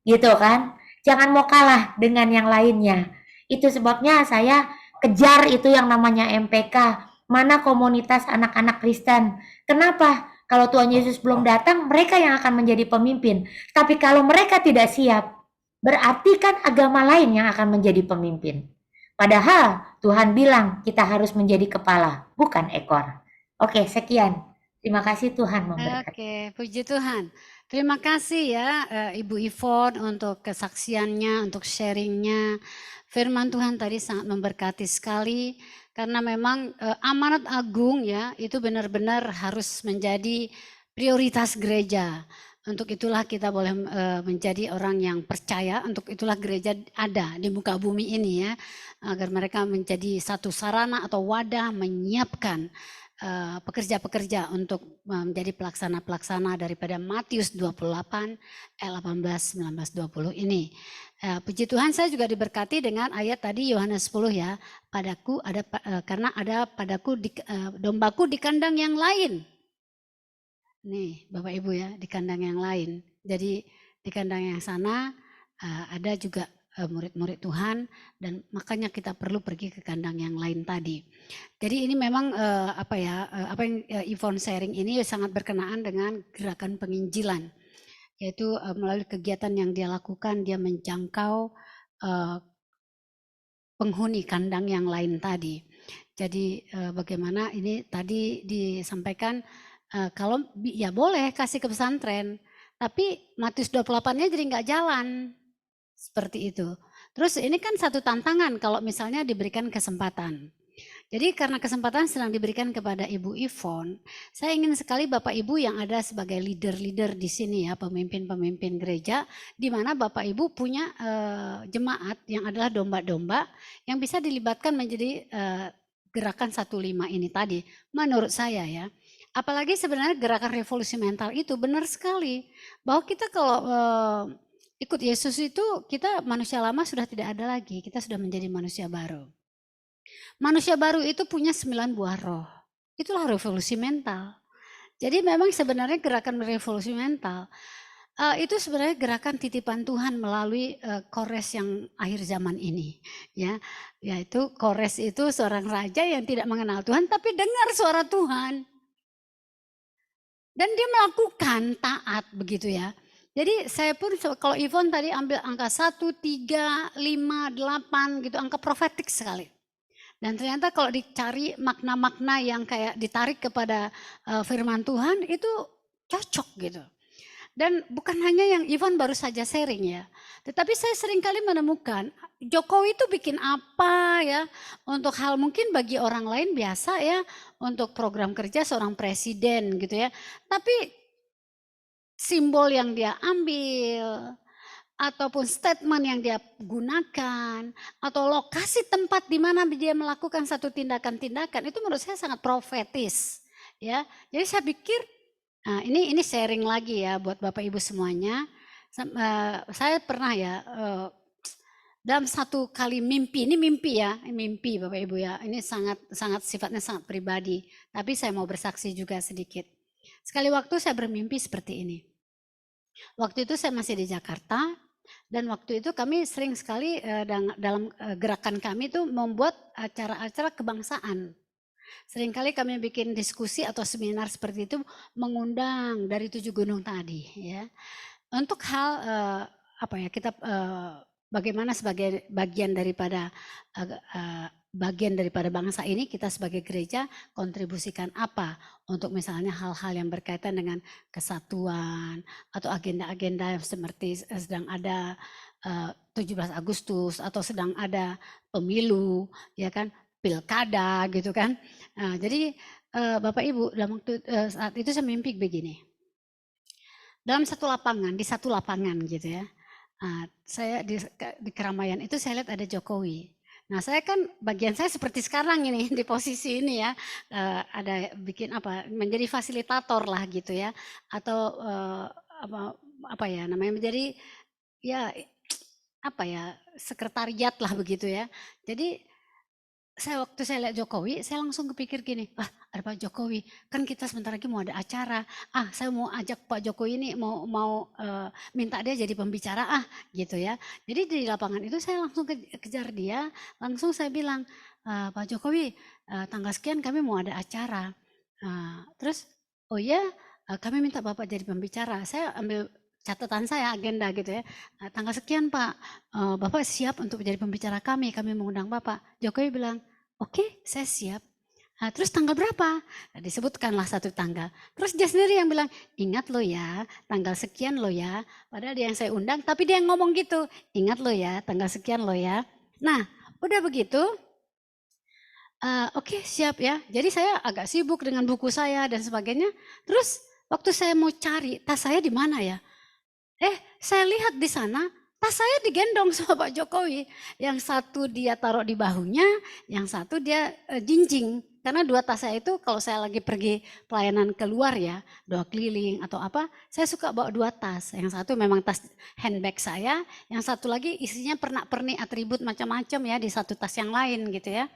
[SPEAKER 2] Gitu kan? Jangan mau kalah dengan yang lainnya. Itu sebabnya saya kejar itu yang namanya MPK. Mana komunitas anak-anak Kristen. Kenapa? Kalau Tuhan Yesus belum datang, mereka yang akan menjadi pemimpin. Tapi kalau mereka tidak siap, berarti kan agama lain yang akan menjadi pemimpin. Padahal Tuhan bilang kita harus menjadi kepala, bukan ekor. Oke, sekian. Terima kasih Tuhan memberkati.
[SPEAKER 1] Oke, puji Tuhan. Terima kasih ya Ibu Yvonne untuk kesaksiannya, untuk sharingnya. Firman Tuhan tadi sangat memberkati sekali karena memang amanat agung ya itu benar-benar harus menjadi prioritas gereja. Untuk itulah kita boleh menjadi orang yang percaya, untuk itulah gereja ada di muka bumi ini ya, agar mereka menjadi satu sarana atau wadah menyiapkan pekerja-pekerja untuk menjadi pelaksana-pelaksana daripada Matius 28 ayat 18, 19, 20 ini. Puji Tuhan saya juga diberkati dengan ayat tadi Yohanes 10 ya. Padaku ada karena ada padaku dombaku di kandang yang lain. Nih Bapak Ibu ya, di kandang yang lain. Jadi di kandang yang sana ada juga murid-murid Tuhan, dan makanya kita perlu pergi ke kandang yang lain tadi. Jadi ini memang apa yang Yvonne sharing ini sangat berkenaan dengan gerakan penginjilan, yaitu melalui kegiatan yang dia lakukan, dia menjangkau penghuni kandang yang lain tadi. Jadi bagaimana ini tadi disampaikan, kalau ya boleh kasih ke pesantren, tapi Matius 28-nya jadi nggak jalan. Seperti itu. Terus ini kan satu tantangan kalau misalnya diberikan kesempatan. Jadi karena kesempatan sedang diberikan kepada Ibu Yvonne, saya ingin sekali Bapak Ibu yang ada sebagai leader-leader di sini ya, pemimpin-pemimpin gereja, di mana Bapak Ibu punya jemaat yang adalah domba-domba yang bisa dilibatkan menjadi gerakan 15 ini tadi, menurut saya ya. Apalagi sebenarnya gerakan revolusi mental itu benar sekali, bahwa kita kalau ikut Yesus itu, kita manusia lama sudah tidak ada lagi, kita sudah menjadi manusia baru. Manusia baru itu punya 9 buah roh. Itulah revolusi mental. Jadi memang sebenarnya gerakan revolusi mental itu sebenarnya gerakan titipan Tuhan melalui Kores yang akhir zaman ini, ya, yaitu Kores itu seorang raja yang tidak mengenal Tuhan tapi dengar suara Tuhan dan dia melakukan taat begitu ya. Jadi saya pun kalau Yvonne tadi ambil angka 1, 3, 5, 8 gitu, angka profetik sekali. Dan ternyata kalau dicari makna-makna yang kayak ditarik kepada firman Tuhan itu cocok gitu. Dan bukan hanya yang Yvonne baru saja sharing ya. Tetapi saya sering kali menemukan Jokowi itu bikin apa ya untuk hal mungkin bagi orang lain biasa ya, untuk program kerja seorang presiden gitu ya. Tapi simbol yang dia ambil, ataupun statement yang dia gunakan, atau lokasi tempat di mana dia melakukan satu tindakan-tindakan, itu menurut saya sangat profetis. Ya, jadi saya pikir, nah ini sharing lagi ya buat Bapak Ibu semuanya. Saya pernah ya dalam satu kali mimpi, ini mimpi ya, mimpi Bapak Ibu ya, ini sangat sifatnya sangat pribadi. Tapi saya mau bersaksi juga sedikit. Sekali waktu saya bermimpi seperti ini. Waktu itu saya masih di Jakarta, dan waktu itu kami sering sekali dalam gerakan kami itu membuat acara-acara kebangsaan. Seringkali kami bikin diskusi atau seminar seperti itu, mengundang dari 7 gunung tadi ya. Untuk hal kita bagaimana sebagai bagian daripada bangsa ini, kita sebagai gereja kontribusikan apa untuk misalnya hal-hal yang berkaitan dengan kesatuan atau agenda-agenda yang seperti sedang ada 17 Agustus atau sedang ada pemilu ya kan, pilkada gitu kan. Jadi Bapak Ibu dalam waktu saat itu saya mimpi begini. Dalam satu lapangan, di satu lapangan gitu ya. Saya di keramaian itu saya lihat ada Jokowi. Nah saya kan bagian saya seperti sekarang ini di posisi ini ya, ada bikin menjadi fasilitator lah gitu ya, atau apa ya namanya, menjadi ya sekretariat lah begitu ya. Jadi waktu saya lihat Jokowi, saya langsung kepikir gini, ada Pak Jokowi, kan kita sebentar lagi mau ada acara, saya mau ajak Pak Jokowi ini mau minta dia jadi pembicara gitu ya. Jadi di lapangan itu saya langsung kejar dia, langsung saya bilang, Pak Jokowi, tanggal sekian kami mau ada acara. Terus, oh iya, kami minta Bapak jadi pembicara. Saya ambil catatan saya, agenda gitu ya. Tanggal sekian Pak, Bapak siap untuk menjadi pembicara kami mengundang Bapak. Jokowi bilang, oke, saya siap. Terus tanggal berapa? Disebutkanlah satu tanggal. Terus dia sendiri yang bilang, ingat lo ya, tanggal sekian lo ya. Padahal dia yang saya undang, tapi dia yang ngomong gitu. Ingat lo ya, tanggal sekian lo ya. Nah, udah begitu. Oke, siap ya. Jadi saya agak sibuk dengan buku saya dan sebagainya. Terus waktu saya mau cari tas saya di mana ya? Saya lihat di sana tas saya digendong sama Pak Jokowi. Yang satu dia taruh di bahunya, yang satu dia jinjing. Karena 2 tas saya itu kalau saya lagi pergi pelayanan keluar ya, doa keliling atau apa, saya suka bawa 2 tas. Yang satu memang tas handbag saya, yang satu lagi isinya pernak-pernik atribut macam-macam ya di satu tas yang lain gitu ya.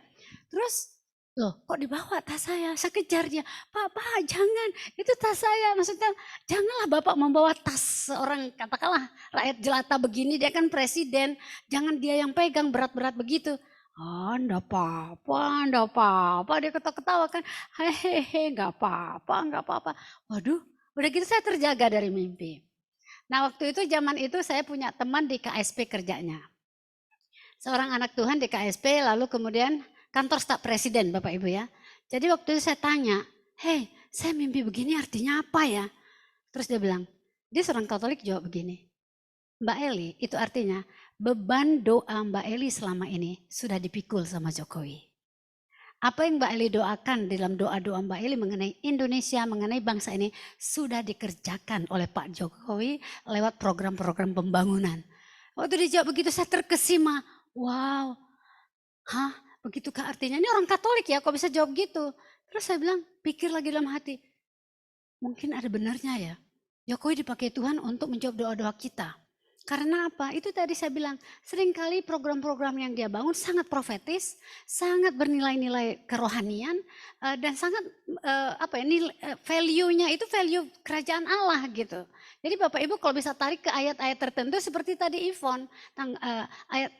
[SPEAKER 1] Terus Loh, kok dibawa tas saya? Saya kejar dia, "Pak, Pak, jangan, itu tas saya." Maksudnya, janganlah Bapak membawa tas seorang katakanlah rakyat jelata begini, dia kan presiden, jangan dia yang pegang berat-berat begitu. "Ah, enggak apa-apa, enggak apa-apa," dia ketawa-ketawa kan, "Hehehe, enggak apa-apa, enggak apa-apa." Waduh, udah gitu saya terjaga dari mimpi. Nah, waktu itu zaman itu saya punya teman di KSP kerjanya. Seorang anak Tuhan di KSP, lalu kemudian kantor staf presiden Bapak Ibu ya. Jadi waktu itu saya tanya, "Hei, saya mimpi begini artinya apa ya?" Terus dia bilang, dia seorang Katolik jawab begini, "Mbak Eli, itu artinya beban doa Mbak Eli selama ini sudah dipikul sama Jokowi. Apa yang Mbak Eli doakan dalam doa-doa Mbak Eli mengenai Indonesia, mengenai bangsa ini sudah dikerjakan oleh Pak Jokowi lewat program-program pembangunan." Waktu dia jawab begitu saya terkesima. Wow, hah? Begitukah artinya? Ini orang Katolik ya, kok bisa jawab gitu? Terus saya bilang, pikir lagi dalam hati, mungkin ada benarnya ya. Jokowi dipakai Tuhan untuk menjawab doa-doa kita. Karena apa? Itu tadi saya bilang, seringkali program-program yang dia bangun sangat profetis, sangat bernilai-nilai kerohanian, dan sangat value-nya itu value kerajaan Allah gitu. Jadi Bapak Ibu kalau bisa tarik ke ayat-ayat tertentu seperti tadi Ivon, ayat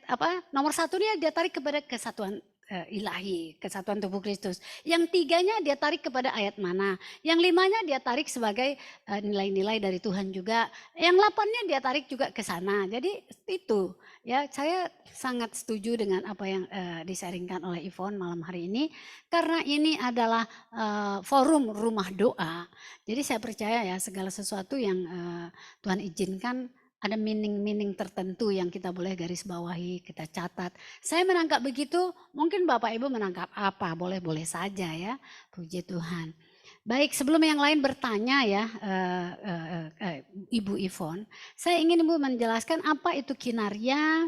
[SPEAKER 1] nomor 1 dia tarik kepada kesatuan ilahi, kesatuan tubuh Kristus. Yang 3-nya dia tarik kepada ayat mana. Yang 5-nya dia tarik sebagai nilai-nilai dari Tuhan juga. Yang 8-nya dia tarik juga ke sana. Jadi itu ya, saya sangat setuju dengan apa yang disaringkan oleh Ivon malam hari ini. Karena ini adalah forum rumah doa. Jadi saya percaya ya segala sesuatu yang Tuhan izinkan ada meaning-meaning tertentu yang kita boleh garis bawahi, kita catat. Saya menangkap begitu, mungkin Bapak Ibu menangkap apa, boleh-boleh saja ya, puji Tuhan. Baik, sebelum yang lain bertanya ya, Ibu Ivon, saya ingin Ibu menjelaskan apa itu Kinaria,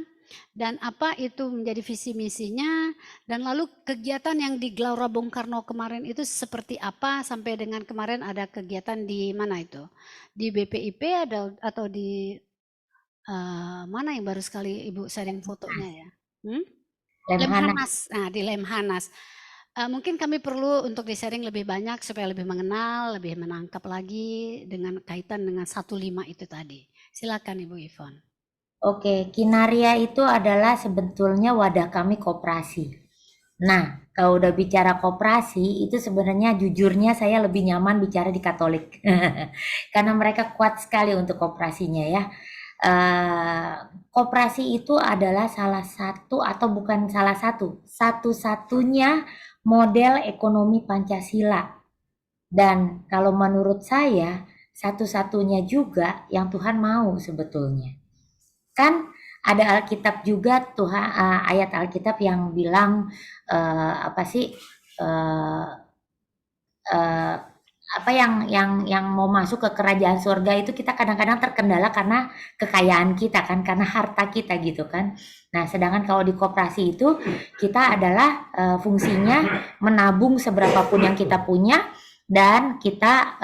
[SPEAKER 1] dan apa itu menjadi visi misinya, dan lalu kegiatan yang di Gelora Bung Karno kemarin itu seperti apa, sampai dengan kemarin ada kegiatan di mana itu? Di BPIP atau di mana yang baru sekali Ibu sharing fotonya ya? Lemhanas. Nah, di Lemhanas. Mungkin kami perlu untuk di-sharing lebih banyak supaya lebih mengenal, lebih menangkap lagi dengan kaitan dengan 15 itu tadi. Silakan Ibu Ivon.
[SPEAKER 2] Oke, Kinaria itu adalah sebetulnya wadah kami koperasi. Nah, kalau udah bicara koperasi, itu sebenarnya jujurnya saya lebih nyaman bicara di Katolik. Karena mereka kuat sekali untuk koperasinya ya. Koperasi itu adalah salah satu atau bukan salah satu, satu-satunya model ekonomi Pancasila. Dan kalau menurut saya, satu-satunya juga yang Tuhan mau sebetulnya. Kan ada Alkitab juga Tuhan, ayat Alkitab yang bilang apa sih, apa yang mau masuk ke kerajaan surga itu kita kadang-kadang terkendala karena kekayaan kita kan, karena harta kita gitu kan. Nah, sedangkan kalau di koperasi itu kita adalah fungsinya menabung seberapapun yang kita punya dan kita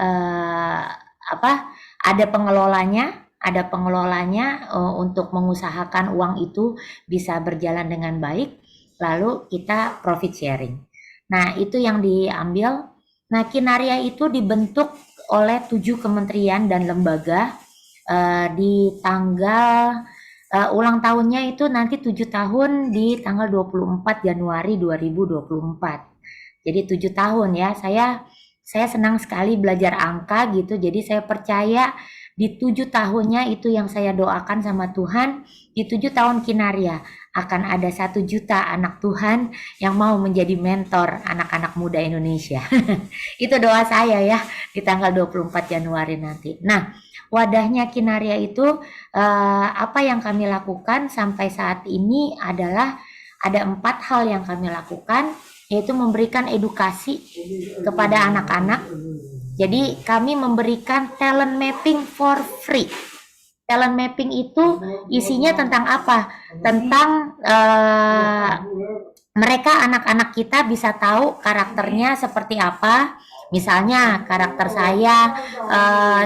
[SPEAKER 2] ada pengelolanya untuk mengusahakan uang itu bisa berjalan dengan baik, lalu kita profit sharing. Nah, itu yang diambil. Nah, Kinaria itu dibentuk oleh 7 kementerian dan lembaga di tanggal ulang tahunnya itu nanti 7 tahun di tanggal 24 Januari 2024. Jadi 7 tahun ya. Saya senang sekali belajar angka gitu. Jadi saya percaya di 7 tahunnya itu yang saya doakan sama Tuhan, di 7 tahun Kinaria akan ada 1 juta anak Tuhan yang mau menjadi mentor anak-anak muda Indonesia. Itu doa saya ya di tanggal 24 Januari nanti. Nah, wadahnya Kinaria itu apa yang kami lakukan sampai saat ini adalah ada 4 hal yang kami lakukan, yaitu memberikan edukasi kepada anak-anak. Jadi kami memberikan talent mapping for free. Talent mapping itu isinya tentang apa? Tentang mereka anak-anak kita bisa tahu karakternya seperti apa, Misalnya karakter saya,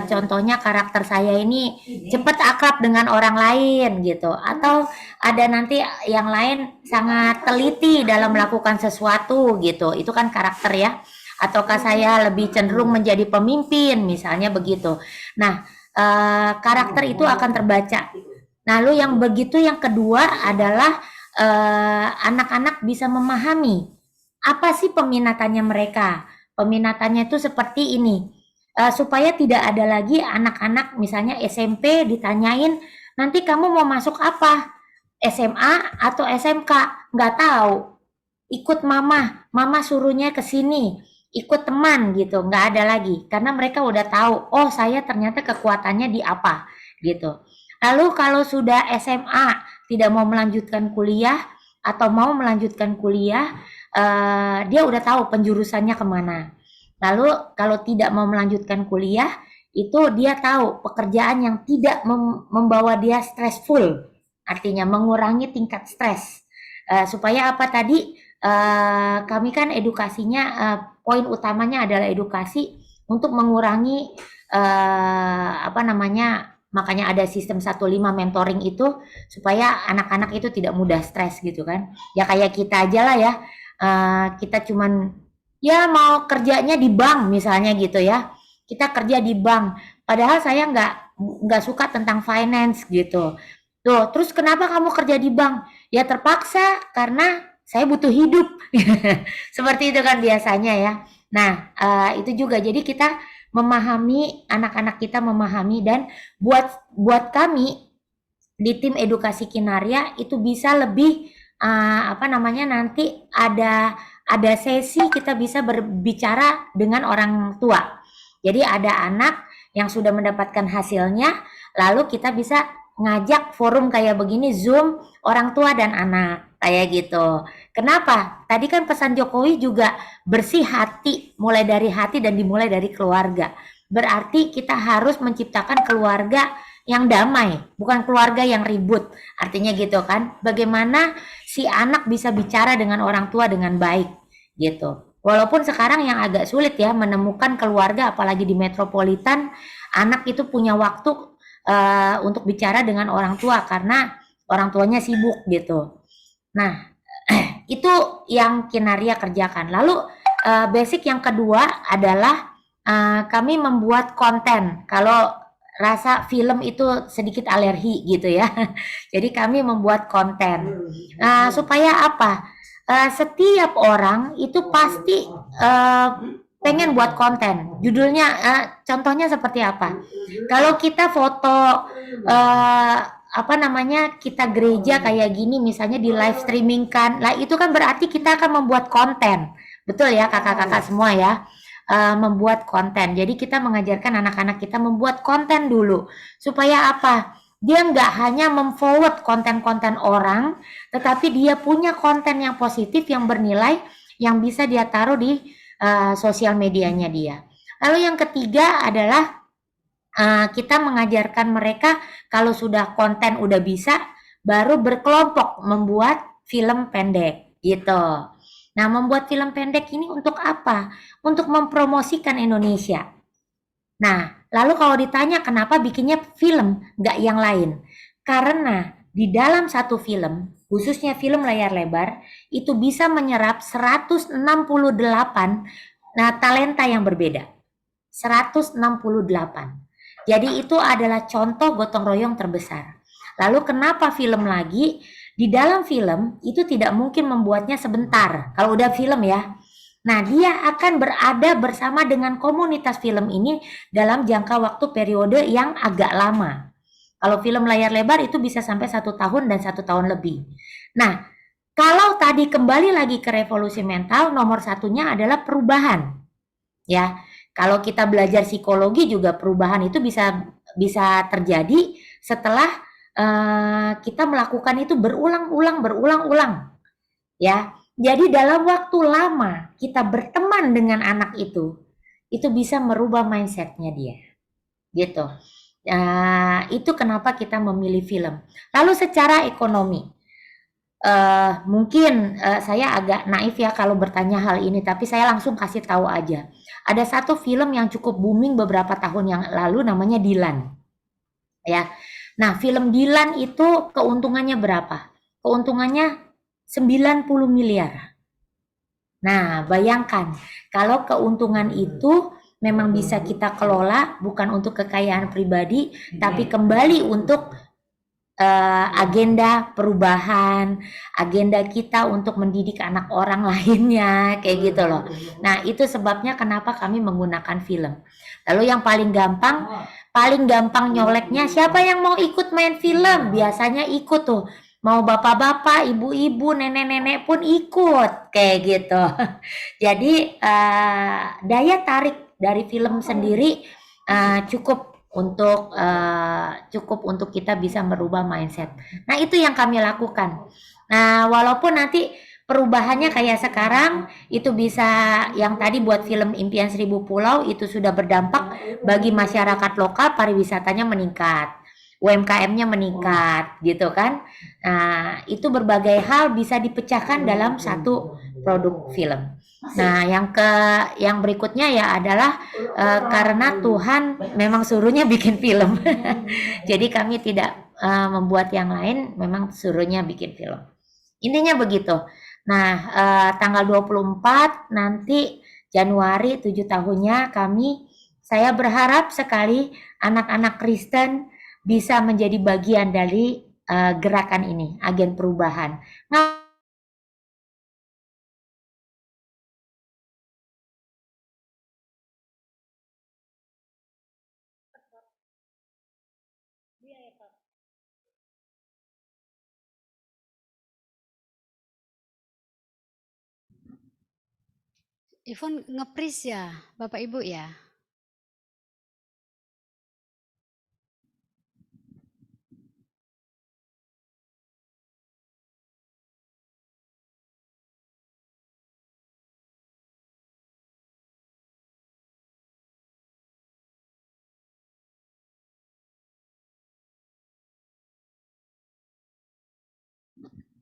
[SPEAKER 2] contohnya karakter saya ini cepat akrab dengan orang lain gitu, atau ada nanti yang lain sangat teliti dalam melakukan sesuatu gitu, itu kan karakter ya. Ataukah saya lebih cenderung menjadi pemimpin, misalnya begitu. Nah, karakter itu akan terbaca. Lalu yang begitu yang kedua adalah anak-anak bisa memahami apa sih peminatannya mereka. Peminatannya itu seperti ini. Supaya tidak ada lagi anak-anak misalnya SMP ditanyain, nanti kamu mau masuk apa? SMA atau SMK? Nggak tahu. Ikut mama, mama suruhnya ke sini. Ikut teman gitu, nggak ada lagi. Karena mereka udah tahu, oh saya ternyata kekuatannya di apa gitu. Lalu kalau sudah SMA, tidak mau melanjutkan kuliah atau mau melanjutkan kuliah, dia udah tahu penjurusannya kemana. Lalu kalau tidak mau melanjutkan kuliah, itu dia tahu pekerjaan yang tidak membawa dia stressful, artinya mengurangi tingkat stres. Supaya apa tadi? Kami kan edukasinya, poin utamanya adalah edukasi untuk mengurangi apa namanya, makanya ada sistem 15 mentoring itu supaya anak-anak itu tidak mudah stres gitu kan. Ya kayak kita aja lah ya, kita cuman ya mau kerjanya di bank misalnya gitu ya. Kita kerja di bank, padahal saya nggak suka tentang finance gitu. Tuh, terus kenapa kamu kerja di bank? Ya terpaksa karena saya butuh hidup. Seperti itu kan biasanya ya. Nah, itu juga jadi kita memahami, anak-anak kita memahami, dan buat buat kami di tim edukasi Kinaria itu bisa lebih apa namanya, nanti ada sesi kita bisa berbicara dengan orang tua. Jadi ada anak yang sudah mendapatkan hasilnya, lalu kita bisa ngajak forum kayak begini, Zoom orang tua dan anak kayak gitu. Kenapa? Tadi kan pesan Jokowi juga bersih hati, mulai dari hati dan dimulai dari keluarga. Berarti kita harus menciptakan keluarga yang damai, bukan keluarga yang ribut. Artinya gitu kan, bagaimana si anak bisa bicara dengan orang tua dengan baik gitu. Walaupun sekarang yang agak sulit ya menemukan keluarga, apalagi di metropolitan, anak itu punya waktu untuk bicara dengan orang tua karena orang tuanya sibuk gitu. Nah, itu yang Kinaria kerjakan. Lalu basic yang kedua adalah kami membuat konten. Kalau rasa film itu sedikit alergi gitu ya. Jadi kami membuat konten. Supaya apa? Setiap orang itu pasti pengen buat konten. Judulnya, contohnya seperti apa? Kalau kita foto, apa namanya, kita gereja kayak gini, misalnya di live streaming kan, lah itu kan berarti kita akan membuat konten. Betul ya kakak-kakak semua ya? Membuat konten. Jadi kita mengajarkan anak-anak kita membuat konten dulu. Supaya apa? Dia nggak hanya memforward konten-konten orang, tetapi dia punya konten yang positif, yang bernilai, yang bisa dia taruh di sosial medianya dia. Lalu yang ketiga adalah kita mengajarkan mereka kalau sudah konten udah bisa, baru berkelompok membuat film pendek gitu. Nah, membuat film pendek ini untuk apa? Untuk mempromosikan Indonesia. Nah, lalu kalau ditanya kenapa bikinnya film, nggak yang lain? Karena di dalam satu film, khususnya film layar lebar, itu bisa menyerap 168 talenta yang berbeda. 168. Jadi itu adalah contoh gotong royong terbesar. Lalu kenapa film lagi? Di dalam film itu tidak mungkin membuatnya sebentar. Kalau udah film ya. Nah, dia akan berada bersama dengan komunitas film ini dalam jangka waktu periode yang agak lama. Kalau film layar lebar itu bisa sampai 1 tahun dan 1 tahun lebih. Nah, kalau tadi kembali lagi ke revolusi mental, nomor satunya adalah perubahan. Ya, kalau kita belajar psikologi juga perubahan itu bisa terjadi setelah kita melakukan itu berulang-ulang. Ya, jadi dalam waktu lama kita berteman dengan anak itu bisa merubah mindsetnya dia, gitu. Itu kenapa kita memilih film. Lalu secara ekonomi, Mungkin saya agak naif ya kalau bertanya hal ini, tapi saya langsung kasih tahu aja. Ada satu film yang cukup booming beberapa tahun yang lalu namanya Dilan, ya. Nah, film Dilan itu keuntungannya berapa? Keuntungannya 90 miliar. Nah, bayangkan kalau keuntungan itu memang bisa kita kelola bukan untuk kekayaan pribadi, tapi kembali untuk agenda perubahan, agenda kita untuk mendidik anak orang lainnya, kayak gitu loh. Nah, itu sebabnya kenapa kami menggunakan film. Lalu yang paling gampang nyoleknya, siapa yang mau ikut main film? Biasanya ikut tuh. Mau bapak-bapak, ibu-ibu, nenek-nenek pun ikut, kayak gitu. Jadi daya tarik dari film sendiri cukup untuk kita bisa merubah mindset. Nah, itu yang kami lakukan. Nah, walaupun nanti perubahannya kayak sekarang itu bisa yang tadi buat film Impian Seribu Pulau itu sudah berdampak bagi masyarakat lokal, pariwisatanya meningkat, UMKM-nya meningkat, gitu kan. Nah, itu berbagai hal bisa dipecahkan dalam satu produk film. Nah, yang berikutnya ya adalah karena Tuhan memang suruhnya bikin film. Jadi kami tidak membuat yang lain, memang suruhnya bikin film. Intinya begitu. Nah, tanggal 24 nanti Januari 7 tahunnya saya berharap sekali anak-anak Kristen bisa menjadi bagian dari gerakan ini, agen perubahan. Nah,
[SPEAKER 1] Ivon ngepris ya, Bapak Ibu ya.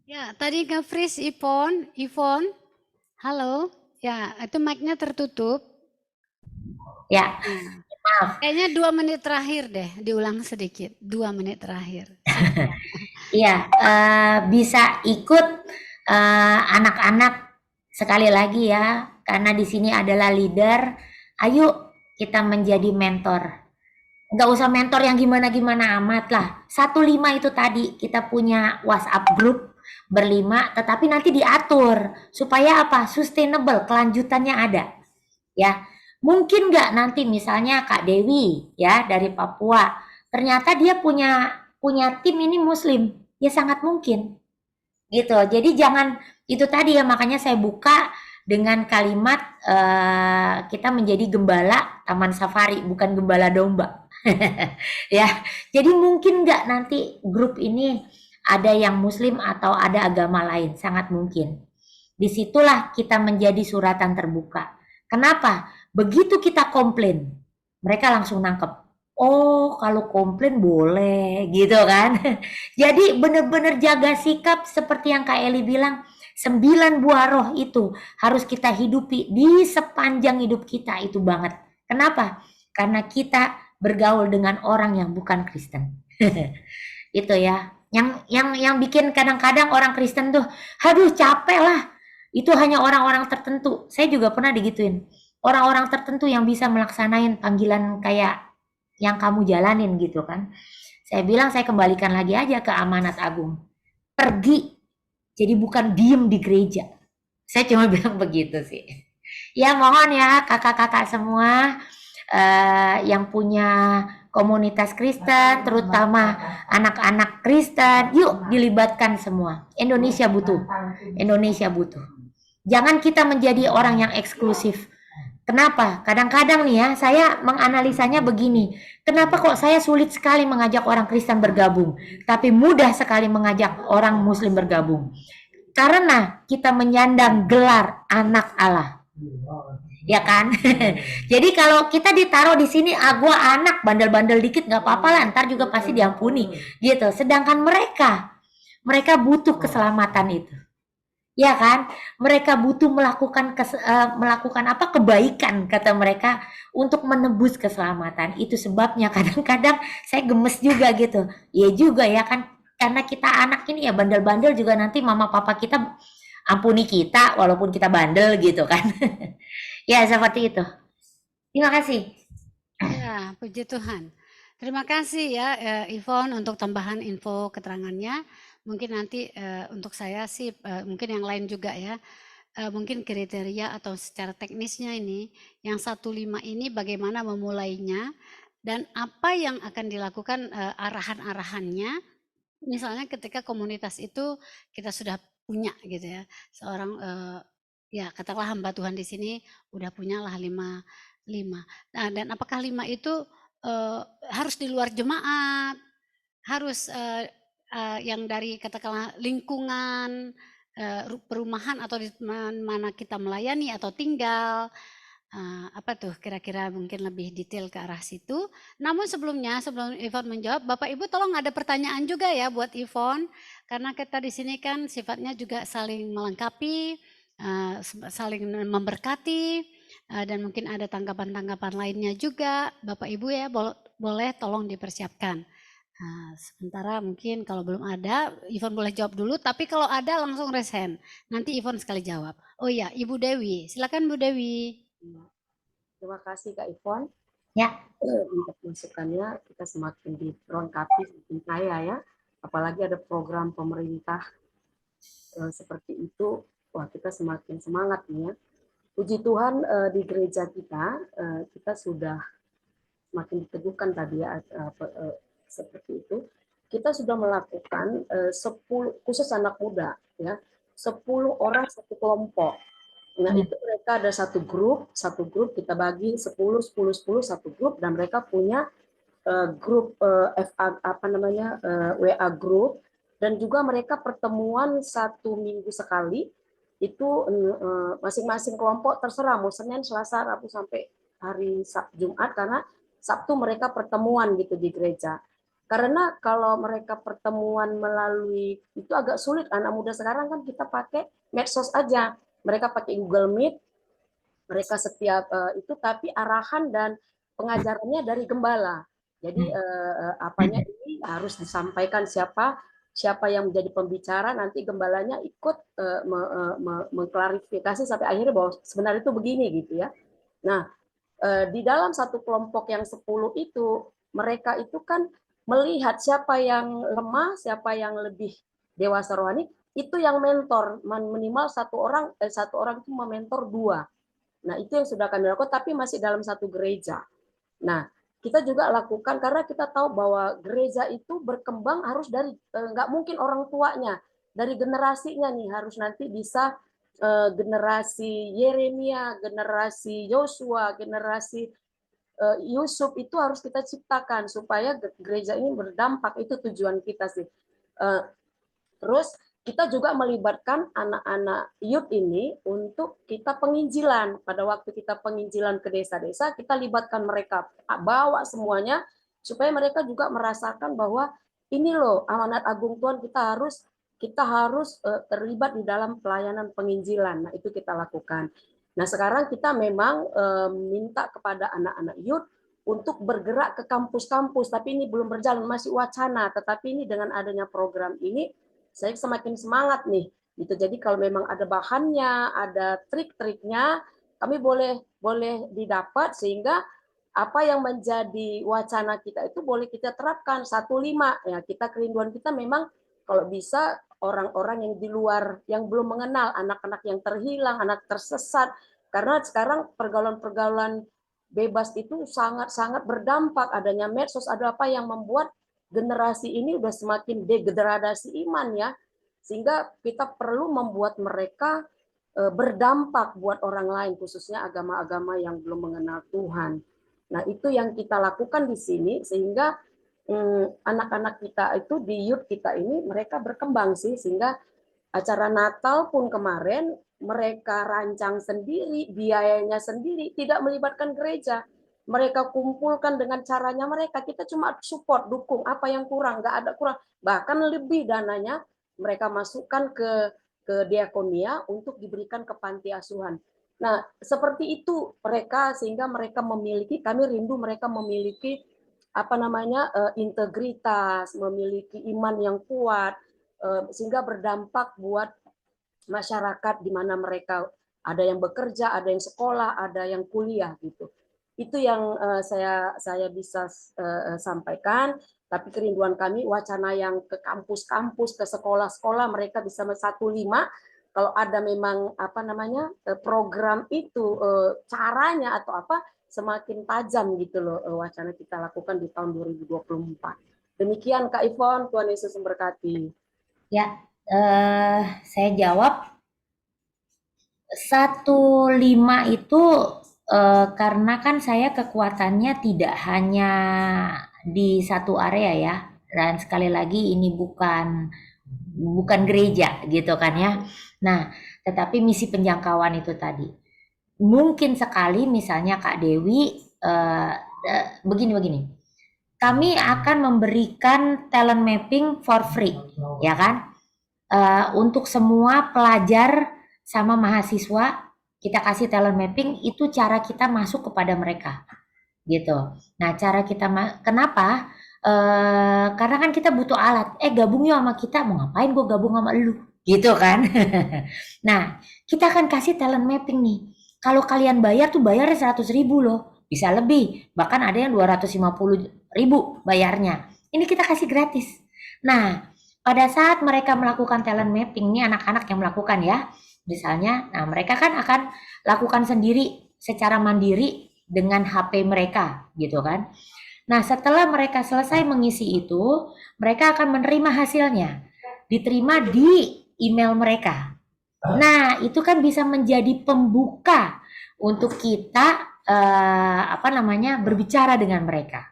[SPEAKER 1] Ya, tadi nge-freeze Ivon, halo. Ya, itu mic-nya tertutup.
[SPEAKER 2] ya, maaf.
[SPEAKER 1] Kayaknya 2 menit terakhir deh, diulang sedikit. 2 menit terakhir.
[SPEAKER 2] Iya, bisa ikut anak-anak sekali lagi ya, karena di sini adalah leader. Ayo kita menjadi mentor. Nggak usah mentor yang gimana-gimana amat lah. 15 itu tadi kita punya WhatsApp group berlima, tetapi nanti diatur supaya apa? Sustainable, kelanjutannya ada. Ya, mungkin nggak nanti misalnya Kak Dewi ya dari Papua, ternyata dia punya tim ini Muslim, ya sangat mungkin gitu. Jadi jangan itu tadi ya, makanya saya buka dengan kalimat kita menjadi gembala taman safari, bukan gembala domba. Ya, jadi mungkin nggak nanti grup ini ada yang Muslim atau ada agama lain, sangat mungkin. Disitulah kita menjadi suratan terbuka. Kenapa? Begitu kita komplain, mereka langsung nangkep. Oh, kalau komplain boleh, gitu kan? Jadi benar-benar jaga sikap seperti yang Kak Eli bilang, 9 buah roh itu harus kita hidupi di sepanjang hidup kita itu banget. Kenapa? Karena kita bergaul dengan orang yang bukan Kristen. Itu ya. Yang bikin kadang-kadang orang Kristen tuh, aduh capek lah. Itu hanya orang-orang tertentu. Saya juga pernah digituin. Orang-orang tertentu yang bisa melaksanain panggilan kayak yang kamu jalanin gitu kan. Saya bilang saya kembalikan lagi aja ke amanat agung. Pergi. Jadi bukan diem di gereja. Saya cuma bilang begitu sih. Ya mohon ya kakak-kakak semua yang punya komunitas Kristen, terutama anak-anak Kristen, yuk dilibatkan semua. Indonesia butuh. Indonesia butuh. Jangan kita menjadi orang yang eksklusif. Kenapa? Kadang-kadang nih ya, saya menganalisanya begini. Kenapa kok saya sulit sekali mengajak orang Kristen bergabung, tapi mudah sekali mengajak orang Muslim bergabung? Karena kita menyandang gelar anak Allah. Ya kan? Jadi kalau kita ditaruh di sini, gua anak bandel-bandel dikit nggak apa-apa lah, ntar juga pasti diampuni gitu. Sedangkan mereka Mereka butuh
[SPEAKER 4] Oh,
[SPEAKER 2] keselamatan itu. Ya kan? Mereka butuh melakukan apa kebaikan kata mereka untuk menebus keselamatan. Itu sebabnya kadang-kadang saya gemes juga gitu. Iya juga ya kan karena kita anak ini ya bandel-bandel juga nanti mama papa kita ampuni kita walaupun kita bandel gitu kan. Ya seperti itu. Terima kasih.
[SPEAKER 1] Ya, puji Tuhan. Terima kasih ya Ivon untuk tambahan info keterangannya. Mungkin nanti untuk saya sih mungkin yang lain juga ya. Mungkin kriteria atau secara teknisnya ini yang 15 ini bagaimana memulainya dan apa yang akan dilakukan arahan-arahannya. Misalnya ketika komunitas itu kita sudah punya gitu ya. Seorang ya katakanlah hamba Tuhan di sini udah punyalah 5. Nah, dan apakah 5 itu harus di luar jemaat, harus yang dari katakanlah lingkungan perumahan atau di mana kita melayani atau tinggal. Apa tuh kira-kira mungkin lebih detail ke arah situ. Namun sebelumnya, sebelum Ivon menjawab, Bapak Ibu tolong ada pertanyaan juga ya buat Ivon, karena kita di sini kan sifatnya juga saling melengkapi, saling memberkati, dan mungkin ada tanggapan-tanggapan lainnya juga. Bapak Ibu ya boleh tolong dipersiapkan. Sementara mungkin kalau belum ada, Ivon boleh jawab dulu, tapi kalau ada langsung raise hand. Nanti Ivon sekali jawab. Oh ya, Ibu Dewi, silakan Bu Dewi.
[SPEAKER 4] terima kasih Kak Ivon.
[SPEAKER 2] Ya.
[SPEAKER 4] Untuk masukannya kita semakin dilengkapi, semakin kaya ya. Apalagi ada program pemerintah seperti itu, wah kita semakin semangat nih ya. Puji Tuhan di gereja kita, kita sudah semakin diteguhkan tadi ya seperti itu. Kita sudah melakukan 10 khusus anak muda ya, 10 orang satu kelompok. Nah, itu mereka ada satu grup kita bagi 10 10 10 satu grup dan mereka punya grup WA grup dan juga mereka pertemuan 1 minggu sekali itu masing-masing kelompok terserah mau Senin, Selasa, Rabu sampai hari Jumat karena Sabtu mereka pertemuan gitu di gereja. Karena kalau mereka pertemuan melalui itu agak sulit anak muda sekarang kan kita pakai medsos aja. Mereka pakai Google Meet, mereka setiap itu tapi arahan dan pengajarannya dari gembala. Jadi apanya ini harus disampaikan siapa yang menjadi pembicara, nanti gembalanya ikut mengklarifikasi sampai akhirnya bahwa sebenarnya itu begini gitu ya. Nah, di dalam satu kelompok yang 10 itu mereka itu kan melihat siapa yang lemah, siapa yang lebih dewasa rohani, itu yang mentor minimal satu orang itu mementor 2. Nah, itu yang sudah kami lakukan, tapi masih dalam satu gereja. Nah, kita juga lakukan karena kita tahu bahwa gereja itu berkembang harus dari, nggak mungkin orang tuanya, dari generasinya nih, harus nanti bisa generasi Yeremia, generasi Yosua, generasi Yusuf itu harus kita ciptakan supaya gereja ini berdampak, itu tujuan kita sih. Terus kita juga melibatkan anak-anak youth ini untuk kita penginjilan. Pada waktu kita penginjilan ke desa-desa, kita libatkan mereka, bawa semuanya, supaya mereka juga merasakan bahwa ini loh amanat agung Tuhan, kita harus terlibat di dalam pelayanan penginjilan. Nah, itu kita lakukan. Nah, sekarang kita memang minta kepada anak-anak youth untuk bergerak ke kampus-kampus, tapi ini belum berjalan, masih wacana. Tetapi ini dengan adanya program ini, saya semakin semangat nih gitu. Jadi kalau memang ada bahannya, ada trik-triknya, kami boleh didapat sehingga apa yang menjadi wacana kita itu boleh kita terapkan 15 ya. Kita kerinduan kita memang kalau bisa orang-orang yang di luar yang belum mengenal, anak-anak yang terhilang, anak tersesat, karena sekarang pergaulan-pergaulan bebas itu sangat-sangat berdampak, adanya medsos, ada apa yang membuat generasi ini udah semakin degradasi iman ya, sehingga kita perlu membuat mereka berdampak buat orang lain, khususnya agama-agama yang belum mengenal Tuhan. Nah, itu yang kita lakukan di sini, sehingga anak-anak kita itu di youth kita ini mereka berkembang sih, sehingga acara Natal pun kemarin mereka rancang sendiri, biayanya sendiri, tidak melibatkan gereja. Mereka kumpulkan dengan caranya mereka, kita cuma support, dukung, apa yang kurang, nggak ada kurang, bahkan lebih dananya mereka masukkan ke diakonia untuk diberikan ke panti asuhan. Nah, seperti itu mereka, sehingga mereka memiliki, kami rindu mereka memiliki integritas, memiliki iman yang kuat, sehingga berdampak buat masyarakat di mana mereka ada yang bekerja, ada yang sekolah, ada yang kuliah gitu. Itu yang saya bisa sampaikan. Tapi kerinduan kami wacana yang ke kampus-kampus, ke sekolah-sekolah, mereka bisa 15. Kalau ada memang program itu caranya atau apa, semakin tajam gitu loh wacana kita lakukan di tahun 2024. Demikian Kak Ivon, Tuhan Yesus memberkati.
[SPEAKER 2] Ya, saya jawab 15 itu karena kan saya kekuatannya tidak hanya di satu area ya, dan sekali lagi ini bukan gereja gitu kan ya. Nah, tetapi misi penjangkauan itu tadi. Mungkin sekali misalnya Kak Dewi begini. Kami akan memberikan talent mapping for free, ya kan? Untuk semua pelajar sama mahasiswa, kita kasih talent mapping, itu cara kita masuk kepada mereka gitu. Nah, cara kita kenapa? Karena kan kita butuh alat. Gabung yuk sama kita. Mau ngapain gue gabung sama lu? Gitu kan. Nah, kita akan kasih talent mapping nih. Kalau kalian bayar tuh bayarnya 100.000 loh. Bisa lebih. Bahkan ada yang 250.000 bayarnya. Ini kita kasih gratis. Nah, pada saat mereka melakukan talent mapping, ini anak-anak yang melakukan ya. Misalnya, nah mereka kan akan lakukan sendiri secara mandiri dengan HP mereka gitu kan. Nah, setelah mereka selesai mengisi itu, mereka akan menerima hasilnya. Diterima di email mereka. Nah, itu kan bisa menjadi pembuka untuk kita berbicara dengan mereka.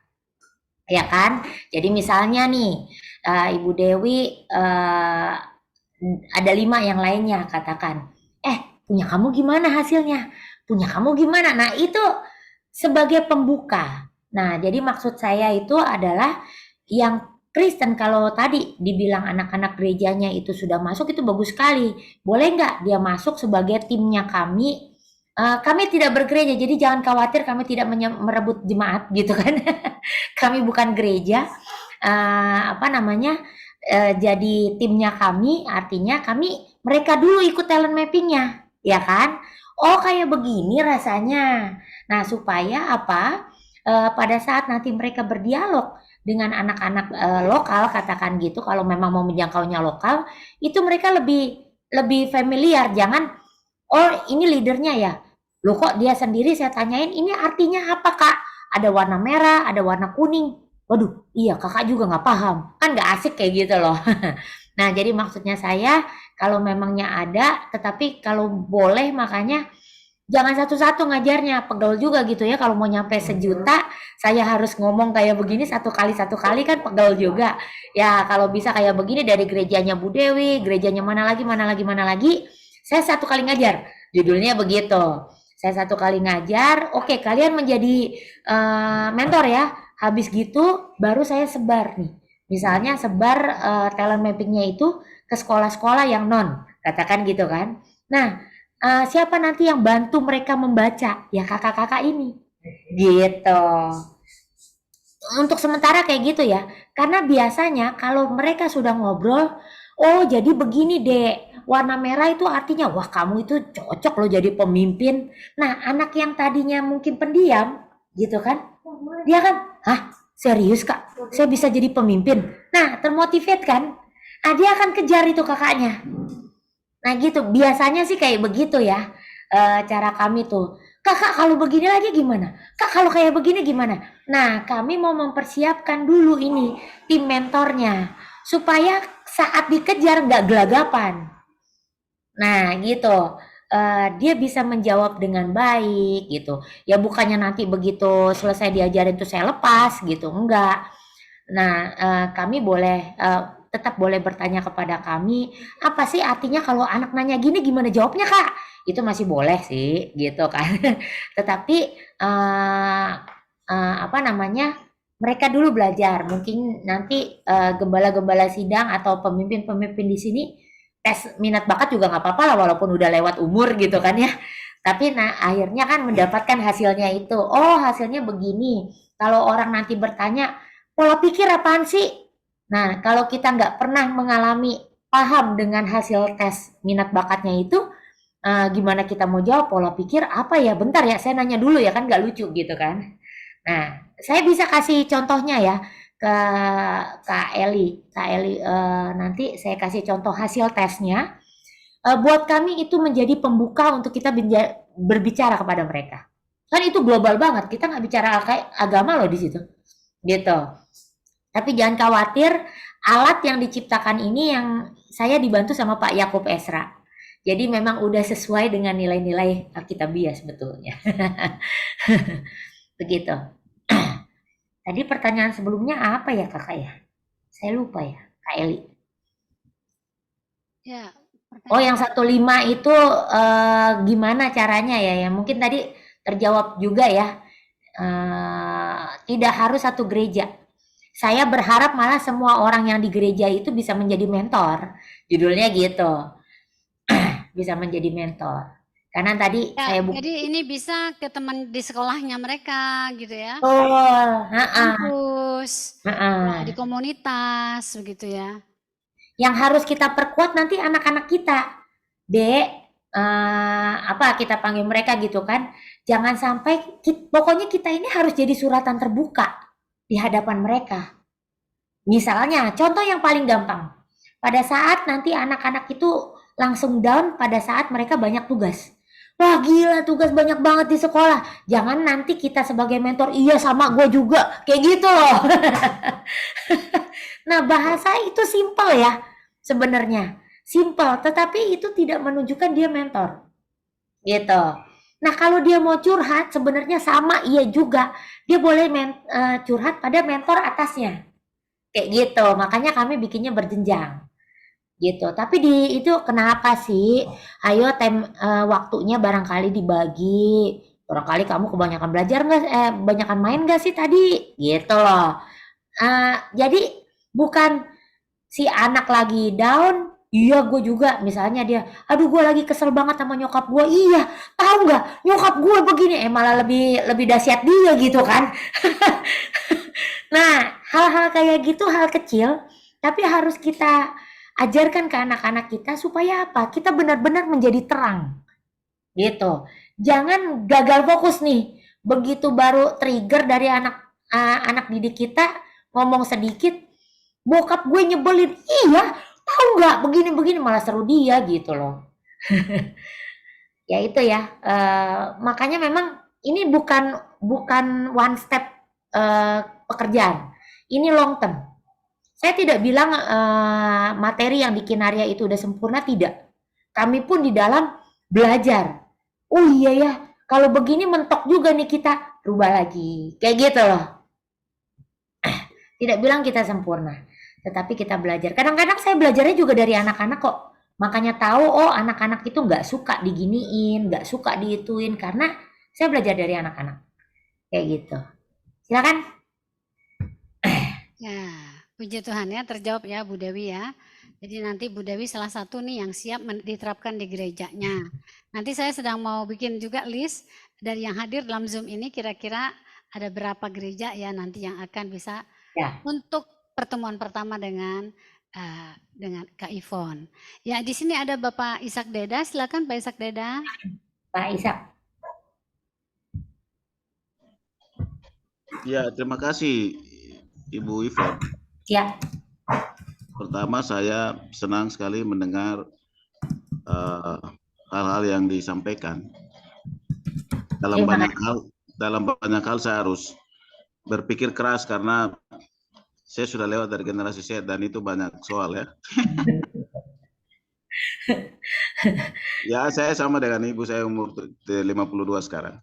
[SPEAKER 2] Ya kan? Jadi misalnya nih, Ibu Dewi ada 5 yang lainnya, katakan, punya kamu gimana hasilnya? Punya kamu gimana? Nah, itu sebagai pembuka. Nah, jadi maksud saya itu adalah yang Kristen, kalau tadi dibilang anak-anak gerejanya itu sudah masuk, itu bagus sekali. Boleh nggak dia masuk sebagai timnya kami? Kami tidak bergereja, jadi jangan khawatir kami tidak merebut jemaat gitu kan. Kami bukan gereja. Jadi timnya kami, artinya mereka dulu ikut talent mappingnya, ya kan? Oh, kayak begini rasanya. Nah, supaya apa? Pada saat nanti mereka berdialog dengan anak-anak lokal, katakan gitu, kalau memang mau menjangkaunya lokal, itu mereka lebih familiar. Jangan, oh ini leadernya ya, loh kok dia sendiri, saya tanyain, ini artinya apa Kak? Ada warna merah, ada warna kuning. Waduh, iya kakak juga nggak paham. Kan nggak asik kayak gitu loh. Nah, jadi maksudnya saya, kalau memangnya ada, tetapi kalau boleh makanya jangan satu-satu ngajarnya, pegel juga gitu ya. Kalau mau nyampe 1.000.000, saya harus ngomong kayak begini satu kali kan pegel juga. Ya, kalau bisa kayak begini dari gerejanya Bu Dewi, gerejanya mana lagi, saya 1 kali ngajar. Judulnya begitu. Saya 1 kali ngajar, oke kalian menjadi mentor ya. Habis gitu baru saya sebar nih. Misalnya sebar talent mappingnya itu ke sekolah-sekolah yang non, katakan gitu kan. Nah, siapa nanti yang bantu mereka membaca? Ya kakak-kakak ini. Gitu. Untuk sementara kayak gitu ya. Karena biasanya kalau mereka sudah ngobrol, oh jadi begini dek. Warna merah itu artinya, wah kamu itu cocok loh jadi pemimpin. Nah, anak yang tadinya mungkin pendiam, gitu kan. Dia kan, hah serius kak? Saya bisa jadi pemimpin? Nah, termotivate kan. Dia akan kejar itu kakaknya. Nah gitu, biasanya sih kayak begitu ya cara kami tuh. Kakak kalau begini lagi gimana? Kak kalau kayak begini gimana? Nah kami mau mempersiapkan dulu ini tim mentornya. Supaya saat dikejar nggak gelagapan. Nah gitu, dia bisa menjawab dengan baik gitu. Ya bukannya nanti begitu selesai diajarin tuh saya lepas gitu, enggak. Nah, kami boleh tetap boleh bertanya kepada kami, apa sih artinya kalau anak nanya gini gimana jawabnya Kak? Itu masih boleh sih gitu kan. Tetapi Mereka dulu belajar. Mungkin nanti gembala-gembala sidang atau pemimpin-pemimpin di sini tes minat bakat juga nggak apa-apa lah walaupun udah lewat umur gitu kan ya. Tapi nah akhirnya kan mendapatkan hasilnya itu. Oh, hasilnya begini. Kalau orang nanti bertanya, pola pikir apaan sih? Nah, kalau kita nggak pernah mengalami paham dengan hasil tes minat bakatnya itu, gimana kita mau jawab pola pikir apa ya? Bentar ya, saya nanya dulu ya kan nggak lucu gitu kan. Nah, saya bisa kasih contohnya ya ke Kak Eli. Kak Eli, nanti saya kasih contoh hasil tesnya. Buat kami itu menjadi pembuka untuk kita berbicara kepada mereka. Kan itu global banget, kita nggak bicara agama loh di situ. Gitu. Tapi jangan khawatir, alat yang diciptakan ini yang saya dibantu sama Pak Yakub Esra. Jadi memang udah sesuai dengan nilai-nilai Alkitabiah sebetulnya. Begitu. Tadi pertanyaan sebelumnya apa ya kakak ya? Saya lupa ya, Kak Eli.
[SPEAKER 1] Ya,
[SPEAKER 2] Oh, yang
[SPEAKER 1] pertanyaan
[SPEAKER 2] 15 itu gimana caranya ya? Ya mungkin tadi terjawab juga ya. Tidak harus satu gereja. Saya berharap malah semua orang yang di gereja itu bisa menjadi mentor. Judulnya gitu, bisa menjadi mentor. Karena tadi
[SPEAKER 1] ya,
[SPEAKER 2] saya
[SPEAKER 1] jadi ini bisa ke teman di sekolahnya mereka gitu ya,
[SPEAKER 2] betul,
[SPEAKER 1] di
[SPEAKER 2] heeh,
[SPEAKER 1] kampus, ya
[SPEAKER 2] heeh.
[SPEAKER 1] di komunitas begitu ya.
[SPEAKER 2] Yang harus kita perkuat nanti anak-anak kita. Dek, apa kita panggil mereka gitu kan? Jangan sampai pokoknya kita ini harus jadi suratan terbuka di hadapan mereka. Misalnya, contoh yang paling gampang. Pada saat nanti anak-anak itu langsung down pada saat mereka banyak tugas. Wah gila tugas banyak banget di sekolah. Jangan nanti kita sebagai mentor, iya sama gue juga. Kayak gitu loh. Nah bahasa itu simple ya sebenarnya. Simple, tetapi itu tidak menunjukkan dia mentor. Gitu. Nah kalau dia mau curhat sebenarnya sama iya juga. Dia boleh curhat pada mentor atasnya. Kayak gitu, makanya kami bikinnya berjenjang gitu. Tapi di itu kenapa sih? Ayo waktunya barangkali dibagi. Barangkali kamu kebanyakan belajar nggak? Kebanyakan main nggak sih tadi? Gitu loh. Jadi bukan si anak lagi down. Iya, gue juga. Misalnya dia, aduh gue lagi kesel banget sama nyokap gue. Iya, tahu nggak? Nyokap gue begini. Malah lebih lebih dahsyat dia gitu kan. Nah, hal-hal kayak gitu hal kecil, tapi harus kita ajarkan ke anak-anak kita supaya apa? Kita benar-benar menjadi terang, gitu. Jangan gagal fokus nih. Begitu baru trigger dari anak didik kita ngomong sedikit, bokap gue nyebelin. Iya, tahu nggak? Begini-begini malah seru dia gitu loh. Ya itu ya. Makanya memang ini bukan bukan one step pekerjaan. Ini long term. Saya tidak bilang materi yang di Kinaria itu udah sempurna, tidak. Kami pun di dalam belajar. Oh iya ya, kalau begini mentok juga nih kita, rubah lagi. Kayak gitu loh. Tidak bilang kita sempurna, tetapi kita belajar. Kadang-kadang saya belajarnya juga dari anak-anak kok. Makanya tahu, oh anak-anak itu nggak suka diginiin, nggak suka diituin, karena saya belajar dari anak-anak. Kayak gitu. Silakan.
[SPEAKER 1] Ya, puji Tuhan ya terjawab ya Bu Dewi ya. Jadi nanti Bu Dewi salah satu nih yang siap diterapkan di gerejanya. Nanti saya sedang mau bikin juga list dari yang hadir dalam Zoom ini kira-kira ada berapa gereja ya nanti yang akan bisa
[SPEAKER 2] Ya,
[SPEAKER 1] untuk pertemuan pertama dengan Kak Ivon. Ya di sini ada Bapak Ishak Deda, silakan Pak Ishak Deda.
[SPEAKER 2] Pak Ishak.
[SPEAKER 5] Ya, terima kasih Ibu Ivon.
[SPEAKER 2] Ya.
[SPEAKER 5] Pertama saya senang sekali mendengar hal-hal yang disampaikan. Dalam banyak hal saya harus berpikir keras karena saya sudah lewat dari generasi Z dan itu banyak soal ya. Ya, saya sama dengan ibu, saya umur 52 sekarang.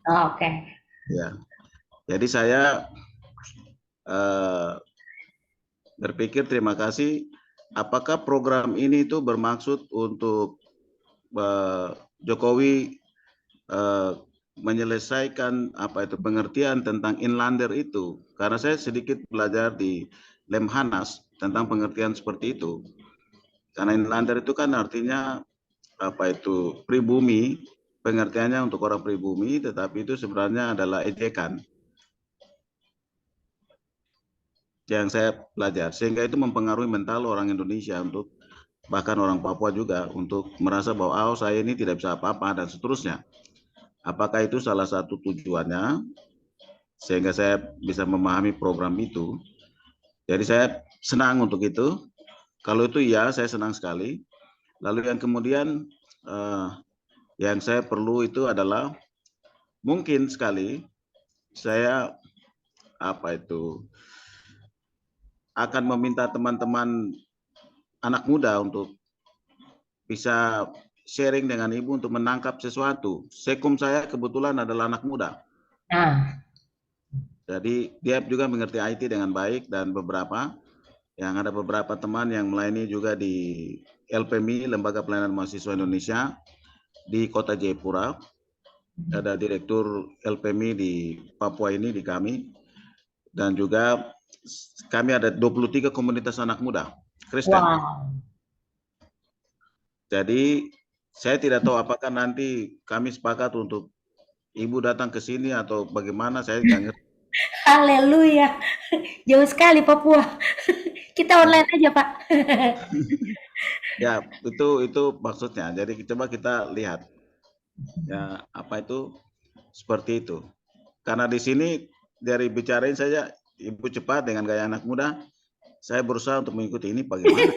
[SPEAKER 2] Oh, oke.
[SPEAKER 5] Ya. Jadi saya berpikir terima kasih. Apakah program ini itu bermaksud untuk Jokowi menyelesaikan pengertian tentang inlander itu, karena saya sedikit belajar di Lemhanas tentang pengertian seperti itu. Karena inlander itu kan artinya pribumi, pengertiannya untuk orang pribumi, tetapi itu sebenarnya adalah ejekan yang saya belajar, sehingga itu mempengaruhi mental orang Indonesia, untuk bahkan orang Papua juga, untuk merasa bahwa saya ini tidak bisa apa-apa dan seterusnya. Apakah itu salah satu tujuannya sehingga saya bisa memahami program itu? Jadi saya senang untuk itu. Kalau itu iya, saya senang sekali. Lalu yang kemudian yang saya perlu itu adalah mungkin sekali saya akan meminta teman-teman anak muda untuk bisa sharing dengan ibu untuk menangkap sesuatu. Sekum saya kebetulan adalah anak muda.
[SPEAKER 2] Nah,
[SPEAKER 5] Jadi dia juga mengerti IT dengan baik, dan ada beberapa teman yang melayani juga di LPMI, Lembaga Pelayanan Mahasiswa Indonesia di Kota Jayapura. Ada direktur LPMI di Papua ini, di kami. Dan juga kami ada 23 komunitas anak muda Kristen.
[SPEAKER 2] wow.
[SPEAKER 5] Jadi saya tidak tahu apakah nanti kami sepakat untuk ibu datang ke sini atau bagaimana, saya nggak ngerti.
[SPEAKER 2] Haleluya. Jauh sekali Papua. Kita online aja, Pak.
[SPEAKER 5] Ya, itu maksudnya. Jadi coba kita lihat. Ya, seperti itu. Karena di sini dari bicarain saja ibu cepat dengan gaya anak muda, saya berusaha untuk mengikuti ini bagaimana.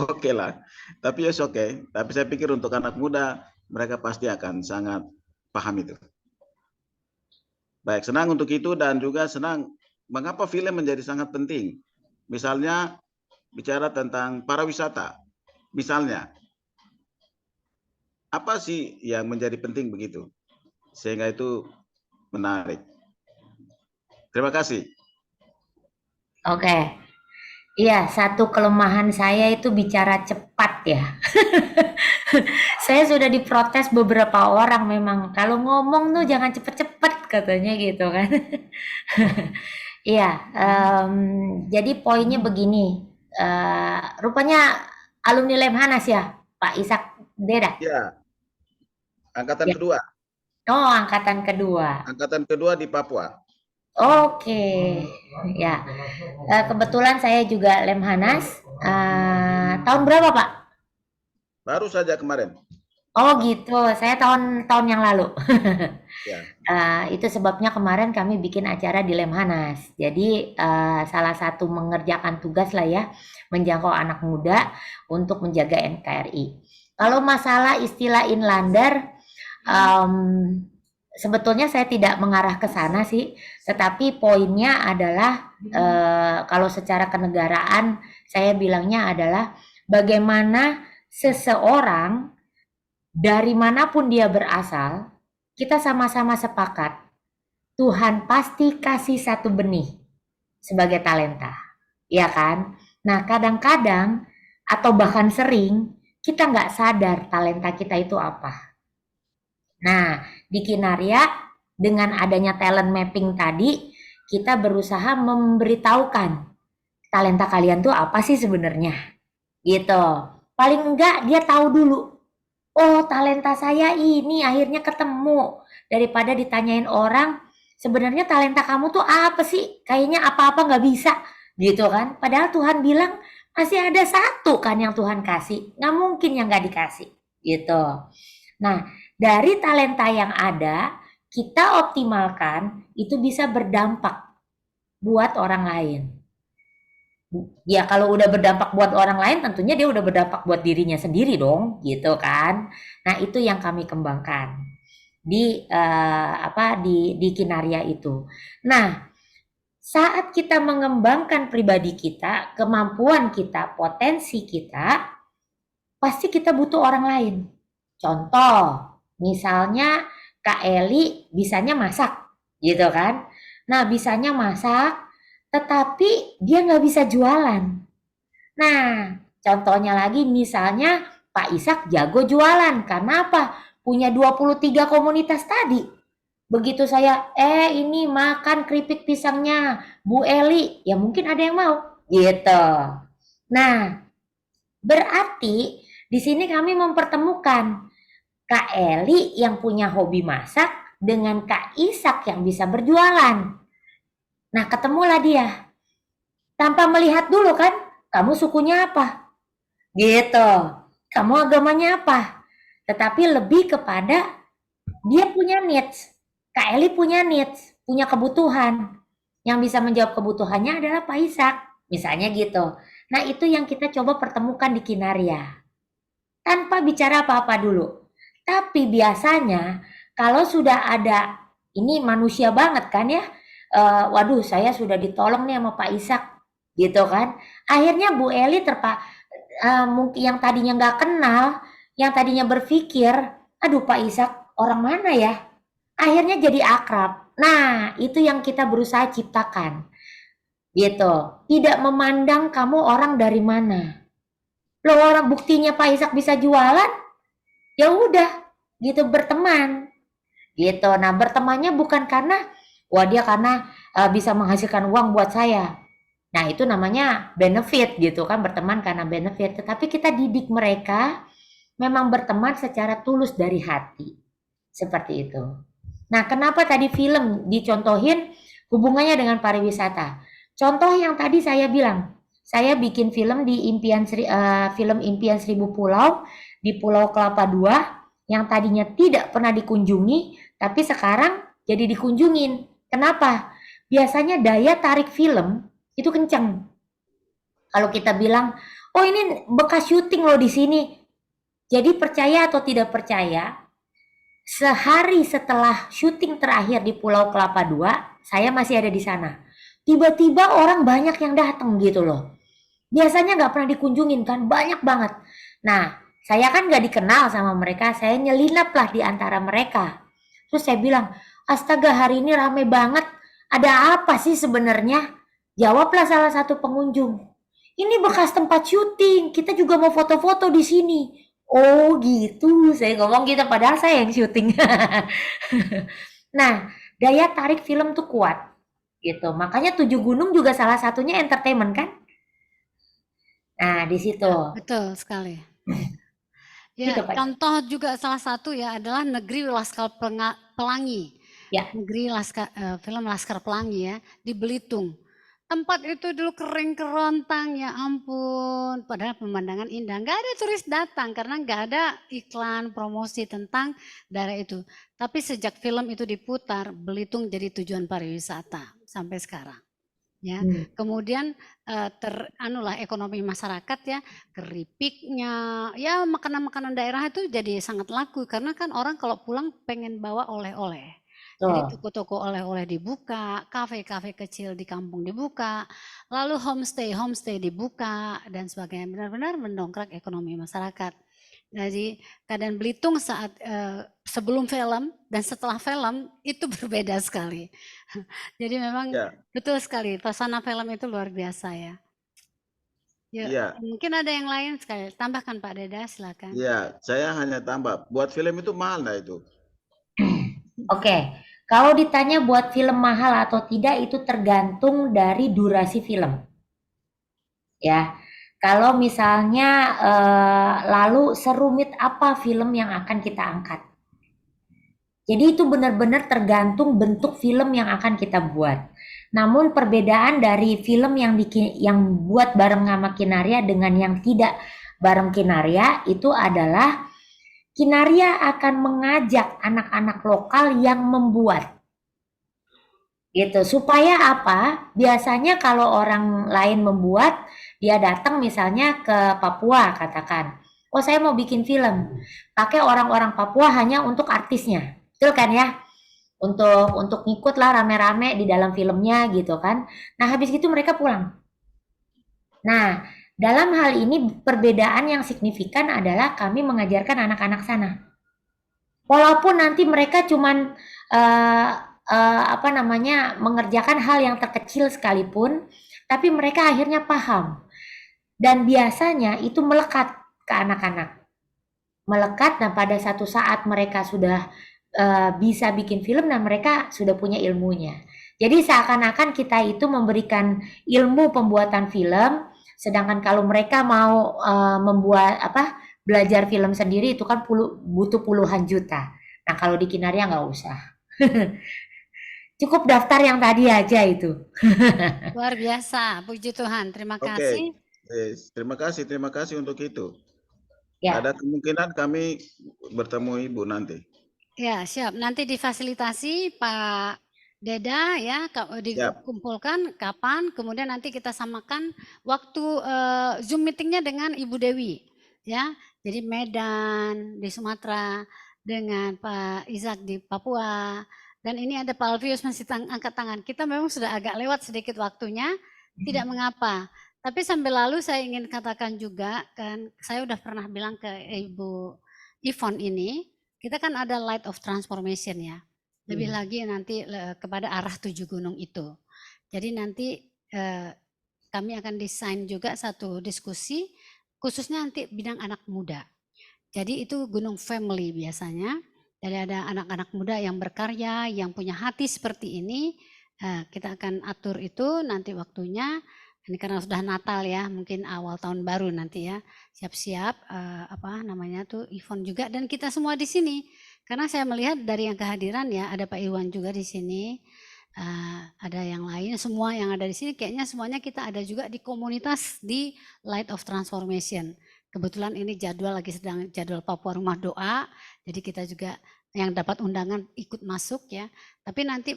[SPEAKER 5] Oke lah. Tapi oke. Tapi saya pikir untuk anak muda, mereka pasti akan sangat paham itu. Baik, senang untuk itu, dan juga senang mengapa film menjadi sangat penting. Misalnya bicara tentang pariwisata. Misalnya, apa sih yang menjadi penting begitu? Sehingga itu menarik. Terima kasih.
[SPEAKER 2] Oke. Iya, satu kelemahan saya itu bicara cepat ya. Saya sudah diprotes beberapa orang memang. Kalau ngomong tuh jangan cepet-cepet katanya gitu kan. Iya, jadi poinnya begini. Rupanya alumni Lemhanas ya, Pak Ishak Deda.
[SPEAKER 5] Ya, angkatan
[SPEAKER 2] Ya.
[SPEAKER 5] kedua.
[SPEAKER 2] Oh, angkatan kedua.
[SPEAKER 5] Angkatan kedua di Papua.
[SPEAKER 2] Oke, ya. Kebetulan saya juga Lemhanas. Tahun berapa, Pak?
[SPEAKER 5] Baru saja kemarin.
[SPEAKER 2] Oh gitu, saya tahun yang lalu.
[SPEAKER 5] Ya.
[SPEAKER 2] Itu sebabnya kemarin kami bikin acara di Lemhanas. Jadi salah satu mengerjakan tugas lah ya, menjangkau anak muda untuk menjaga NKRI. Kalau masalah istilah inlander, sebetulnya saya tidak mengarah ke sana sih, tetapi poinnya adalah kalau secara kenegaraan saya bilangnya adalah bagaimana seseorang dari manapun dia berasal, kita sama-sama sepakat Tuhan pasti kasih satu benih sebagai talenta, ya kan? Nah kadang-kadang atau bahkan sering kita nggak sadar talenta kita itu apa. Nah, di Kinaria dengan adanya talent mapping tadi, kita berusaha memberitahukan talenta kalian tuh apa sih sebenarnya. Gitu. Paling enggak dia tahu dulu. Oh, talenta saya ini akhirnya ketemu. Daripada ditanyain orang, sebenarnya talenta kamu tuh apa sih? Kayaknya apa-apa nggak bisa. Gitu kan. Padahal Tuhan bilang masih ada satu kan yang Tuhan kasih. Nggak mungkin yang nggak dikasih. Gitu. Nah, dari talenta yang ada, kita optimalkan, itu bisa berdampak buat orang lain. Ya kalau udah berdampak buat orang lain, tentunya dia udah berdampak buat dirinya sendiri dong, gitu kan. Nah itu yang kami kembangkan di di Kinaria itu. Nah saat kita mengembangkan pribadi kita, kemampuan kita, potensi kita, pasti kita butuh orang lain. Contoh, misalnya Kak Eli bisanya masak, gitu kan? Nah, bisanya masak, tetapi dia nggak bisa jualan. Nah, contohnya lagi misalnya Pak Ishak jago jualan. Karena apa? punya 23 komunitas tadi. Begitu saya, ini makan keripik pisangnya Bu Eli, ya mungkin ada yang mau, gitu. Nah, berarti di sini kami mempertemukan Kak Eli yang punya hobi masak dengan Kak Ishak yang bisa berjualan. Nah, ketemulah dia. Tanpa melihat dulu kan, kamu sukunya apa? Gitu. Kamu agamanya apa? Tetapi lebih kepada dia punya needs. Kak Eli punya needs, punya kebutuhan. Yang bisa menjawab kebutuhannya adalah Pak Ishak. Misalnya gitu. Nah, itu yang kita coba pertemukan di Kinaria. Tanpa bicara apa-apa dulu. Tapi biasanya kalau sudah ada, ini manusia banget kan ya, waduh saya sudah ditolong nih sama Pak Ishak, gitu kan. Akhirnya Bu Eli mungkin yang tadinya nggak kenal, yang tadinya berpikir, aduh Pak Ishak orang mana ya? Akhirnya jadi akrab. Nah, itu yang kita berusaha ciptakan. Gitu. Tidak memandang kamu orang dari mana. Loh, orang buktinya Pak Ishak bisa jualan, ya udah, gitu berteman. Gitu. Nah, bertemannya bukan karena karena bisa menghasilkan uang buat saya. Nah, itu namanya benefit gitu kan, berteman karena benefit. Tetapi kita didik mereka memang berteman secara tulus dari hati. Seperti itu. Nah, kenapa tadi film dicontohin hubungannya dengan pariwisata? Contoh yang tadi saya bilang, saya bikin film di film Impian Seribu Pulau di Pulau Kelapa II yang tadinya tidak pernah dikunjungi, tapi sekarang jadi dikunjungin. Kenapa? Biasanya daya tarik film itu kenceng. Kalau kita bilang, oh ini bekas syuting loh di sini. Jadi percaya atau tidak percaya, sehari setelah syuting terakhir di Pulau Kelapa II, saya masih ada di sana. Tiba-tiba orang banyak yang datang gitu loh. Biasanya nggak pernah dikunjungin kan, banyak banget. Nah, saya kan nggak dikenal sama mereka, saya nyelinap lah di antara mereka. Terus saya bilang, astaga hari ini rame banget, ada apa sih sebenarnya? Jawablah salah satu pengunjung, ini bekas tempat syuting, kita juga mau foto-foto di sini. Oh gitu, saya ngomong gitu padahal saya yang syuting. Nah, daya tarik film tuh kuat gitu. Makanya Tujuh Gunung juga salah satunya entertainment kan? Nah, di situ.
[SPEAKER 1] Betul sekali.
[SPEAKER 2] Gitu,
[SPEAKER 1] Ya,
[SPEAKER 2] Pak.
[SPEAKER 1] contoh juga salah satu ya adalah Negeri Laskar Pelangi.
[SPEAKER 2] Ya.
[SPEAKER 1] Film Laskar Pelangi ya di Belitung. Tempat itu dulu kering kerontang ya ampun. Padahal pemandangan indah. Nggak ada turis datang karena nggak ada iklan promosi tentang daerah itu. Tapi sejak film itu diputar, Belitung jadi tujuan pariwisata sampai sekarang. Ya, kemudian ekonomi masyarakat ya, keripiknya, ya makanan-makanan daerah itu jadi sangat laku karena kan orang kalau pulang pengen bawa oleh-oleh. Jadi toko-toko oleh-oleh dibuka, kafe-kafe kecil di kampung dibuka, lalu homestay dibuka dan sebagainya. Benar-benar mendongkrak ekonomi masyarakat. Jadi keadaan Belitung saat sebelum film dan setelah film itu berbeda sekali. Jadi memang betul sekali, pesona film itu luar biasa ya. Ya, mungkin ada yang lain sekali. Tambahkan Pak Deda, silakan.
[SPEAKER 5] Iya, saya hanya tambah. Buat film itu mahal nggak itu?
[SPEAKER 2] Oke, kalau ditanya buat film mahal atau tidak itu tergantung dari durasi film. Ya, kalau misalnya lalu serumit apa film yang akan kita angkat. Jadi itu benar-benar tergantung bentuk film yang akan kita buat. Namun perbedaan dari film yang buat bareng sama Kinaria dengan yang tidak bareng Kinaria itu adalah Kinaria akan mengajak anak-anak lokal yang membuat. Gitu. Supaya apa? Biasanya kalau orang lain membuat, dia datang misalnya ke Papua katakan. Oh, saya mau bikin film. Pakai orang-orang Papua hanya untuk artisnya. Betul kan ya? Untuk ngikut lah rame-rame di dalam filmnya gitu kan. Nah, habis itu mereka pulang. Nah, dalam hal ini perbedaan yang signifikan adalah kami mengajarkan anak-anak sana. Walaupun nanti mereka cuman mengerjakan hal yang terkecil sekalipun, tapi mereka akhirnya paham. Dan biasanya itu melekat ke anak-anak. melekat. Nah, pada satu saat mereka sudah bisa bikin film dan mereka sudah punya ilmunya. Jadi seakan-akan kita itu memberikan ilmu pembuatan film, sedangkan kalau mereka mau membuat belajar film sendiri itu kan butuh puluhan juta. Nah, kalau di Kinaria nggak usah. Cukup daftar yang tadi aja itu.
[SPEAKER 1] Luar biasa, puji Tuhan. Terima
[SPEAKER 5] Oke,
[SPEAKER 1] kasih.
[SPEAKER 5] terima kasih untuk itu.
[SPEAKER 2] Ya,
[SPEAKER 5] Ada kemungkinan kami bertemu Ibu nanti.
[SPEAKER 1] Ya, siap. Nanti difasilitasi Pak Deda ya,
[SPEAKER 5] Siap.
[SPEAKER 1] dikumpulkan kapan, kemudian nanti kita samakan waktu Zoom meetingnya dengan Ibu Dewi, ya. Jadi Medan di Sumatera dengan Pak Izak di Papua, dan ini ada Pak Alfius masih angkat tangan. Kita memang sudah agak lewat sedikit waktunya, tidak mengapa. Tapi sambil lalu saya ingin katakan juga, kan saya udah pernah bilang ke Ibu Yvonne ini, kita kan ada light of transformation ya. Lebih lagi nanti kepada arah 7 gunung itu. Jadi nanti kami akan desain juga satu diskusi khususnya nanti bidang anak muda. Jadi itu gunung family biasanya. Jadi ada anak-anak muda yang berkarya, yang punya hati seperti ini. Kita akan atur itu nanti waktunya. Ini karena sudah Natal ya, mungkin awal tahun baru nanti ya. Siap-siap Yvonne juga dan kita semua di sini. Karena saya melihat dari yang kehadiran ya, ada Pak Iwan juga di sini. Ada yang lain, semua yang ada di sini kayaknya semuanya kita ada juga di komunitas di Light of Transformation. Kebetulan ini sedang jadwal Papua Rumah Doa, jadi kita juga yang dapat undangan ikut masuk ya. Tapi nanti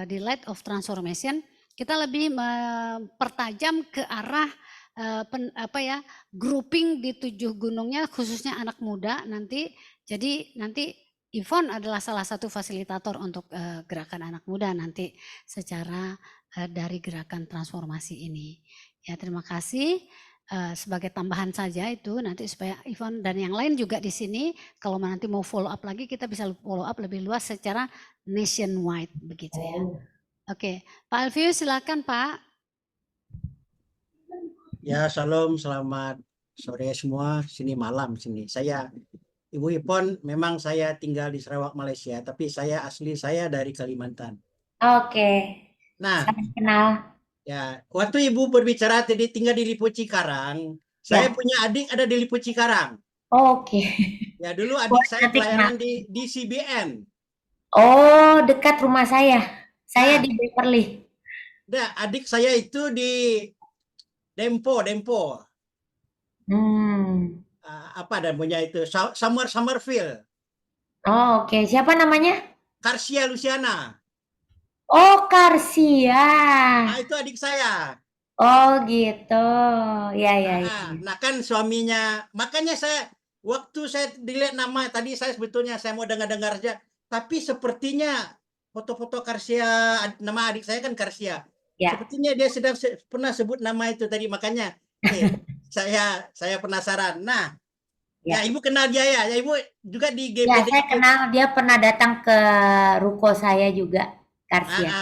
[SPEAKER 1] di Light of Transformation kita lebih mempertajam ke arah grouping di 7 gunungnya khususnya anak muda nanti. Jadi nanti Yvonne adalah salah satu fasilitator untuk gerakan anak muda nanti secara dari gerakan transformasi ini. Ya, terima kasih. Sebagai tambahan saja itu nanti supaya Yvonne dan yang lain juga di sini kalau nanti mau follow up lagi kita bisa follow up lebih luas secara nationwide begitu ya. Oke, Pak Alfius silakan Pak.
[SPEAKER 6] Ya, salam, selamat sore semua. Sini malam sini. Saya Ibu Ipon, memang saya tinggal di Sarawak, Malaysia, tapi saya dari Kalimantan.
[SPEAKER 2] oke.
[SPEAKER 6] Nah,
[SPEAKER 2] Salam kenal.
[SPEAKER 6] ya, waktu Ibu berbicara tadi tinggal di Lipo Cikarang, saya
[SPEAKER 2] Ya.
[SPEAKER 6] punya adik ada di Lipo Cikarang.
[SPEAKER 2] Oke.
[SPEAKER 6] Ya, dulu adik saya
[SPEAKER 2] nanti
[SPEAKER 6] pelayanan di CBN.
[SPEAKER 2] Oh, dekat rumah saya. Saya di Beverly.
[SPEAKER 6] Nah, adik saya itu di Dempo. Apa namanya itu? Summerville.
[SPEAKER 2] Oh, oke. Siapa namanya?
[SPEAKER 6] Karsia Luciana.
[SPEAKER 2] Oh, Karsia.
[SPEAKER 6] Nah, itu adik saya.
[SPEAKER 2] Oh, gitu. Ya.
[SPEAKER 6] Nah, kan suaminya, makanya waktu saya dilihat nama, tadi sebetulnya saya mau dengar-dengar aja, tapi sepertinya foto-foto Karsia, nama adik saya kan Karsia.
[SPEAKER 2] Ya.
[SPEAKER 6] Sepertinya dia pernah sebut nama itu tadi, makanya saya penasaran. Nah, ya Ibu kenal dia ya? Ya Ibu juga di GBD.
[SPEAKER 2] Ya, saya kenal. Dia pernah datang ke ruko saya juga, Karsia.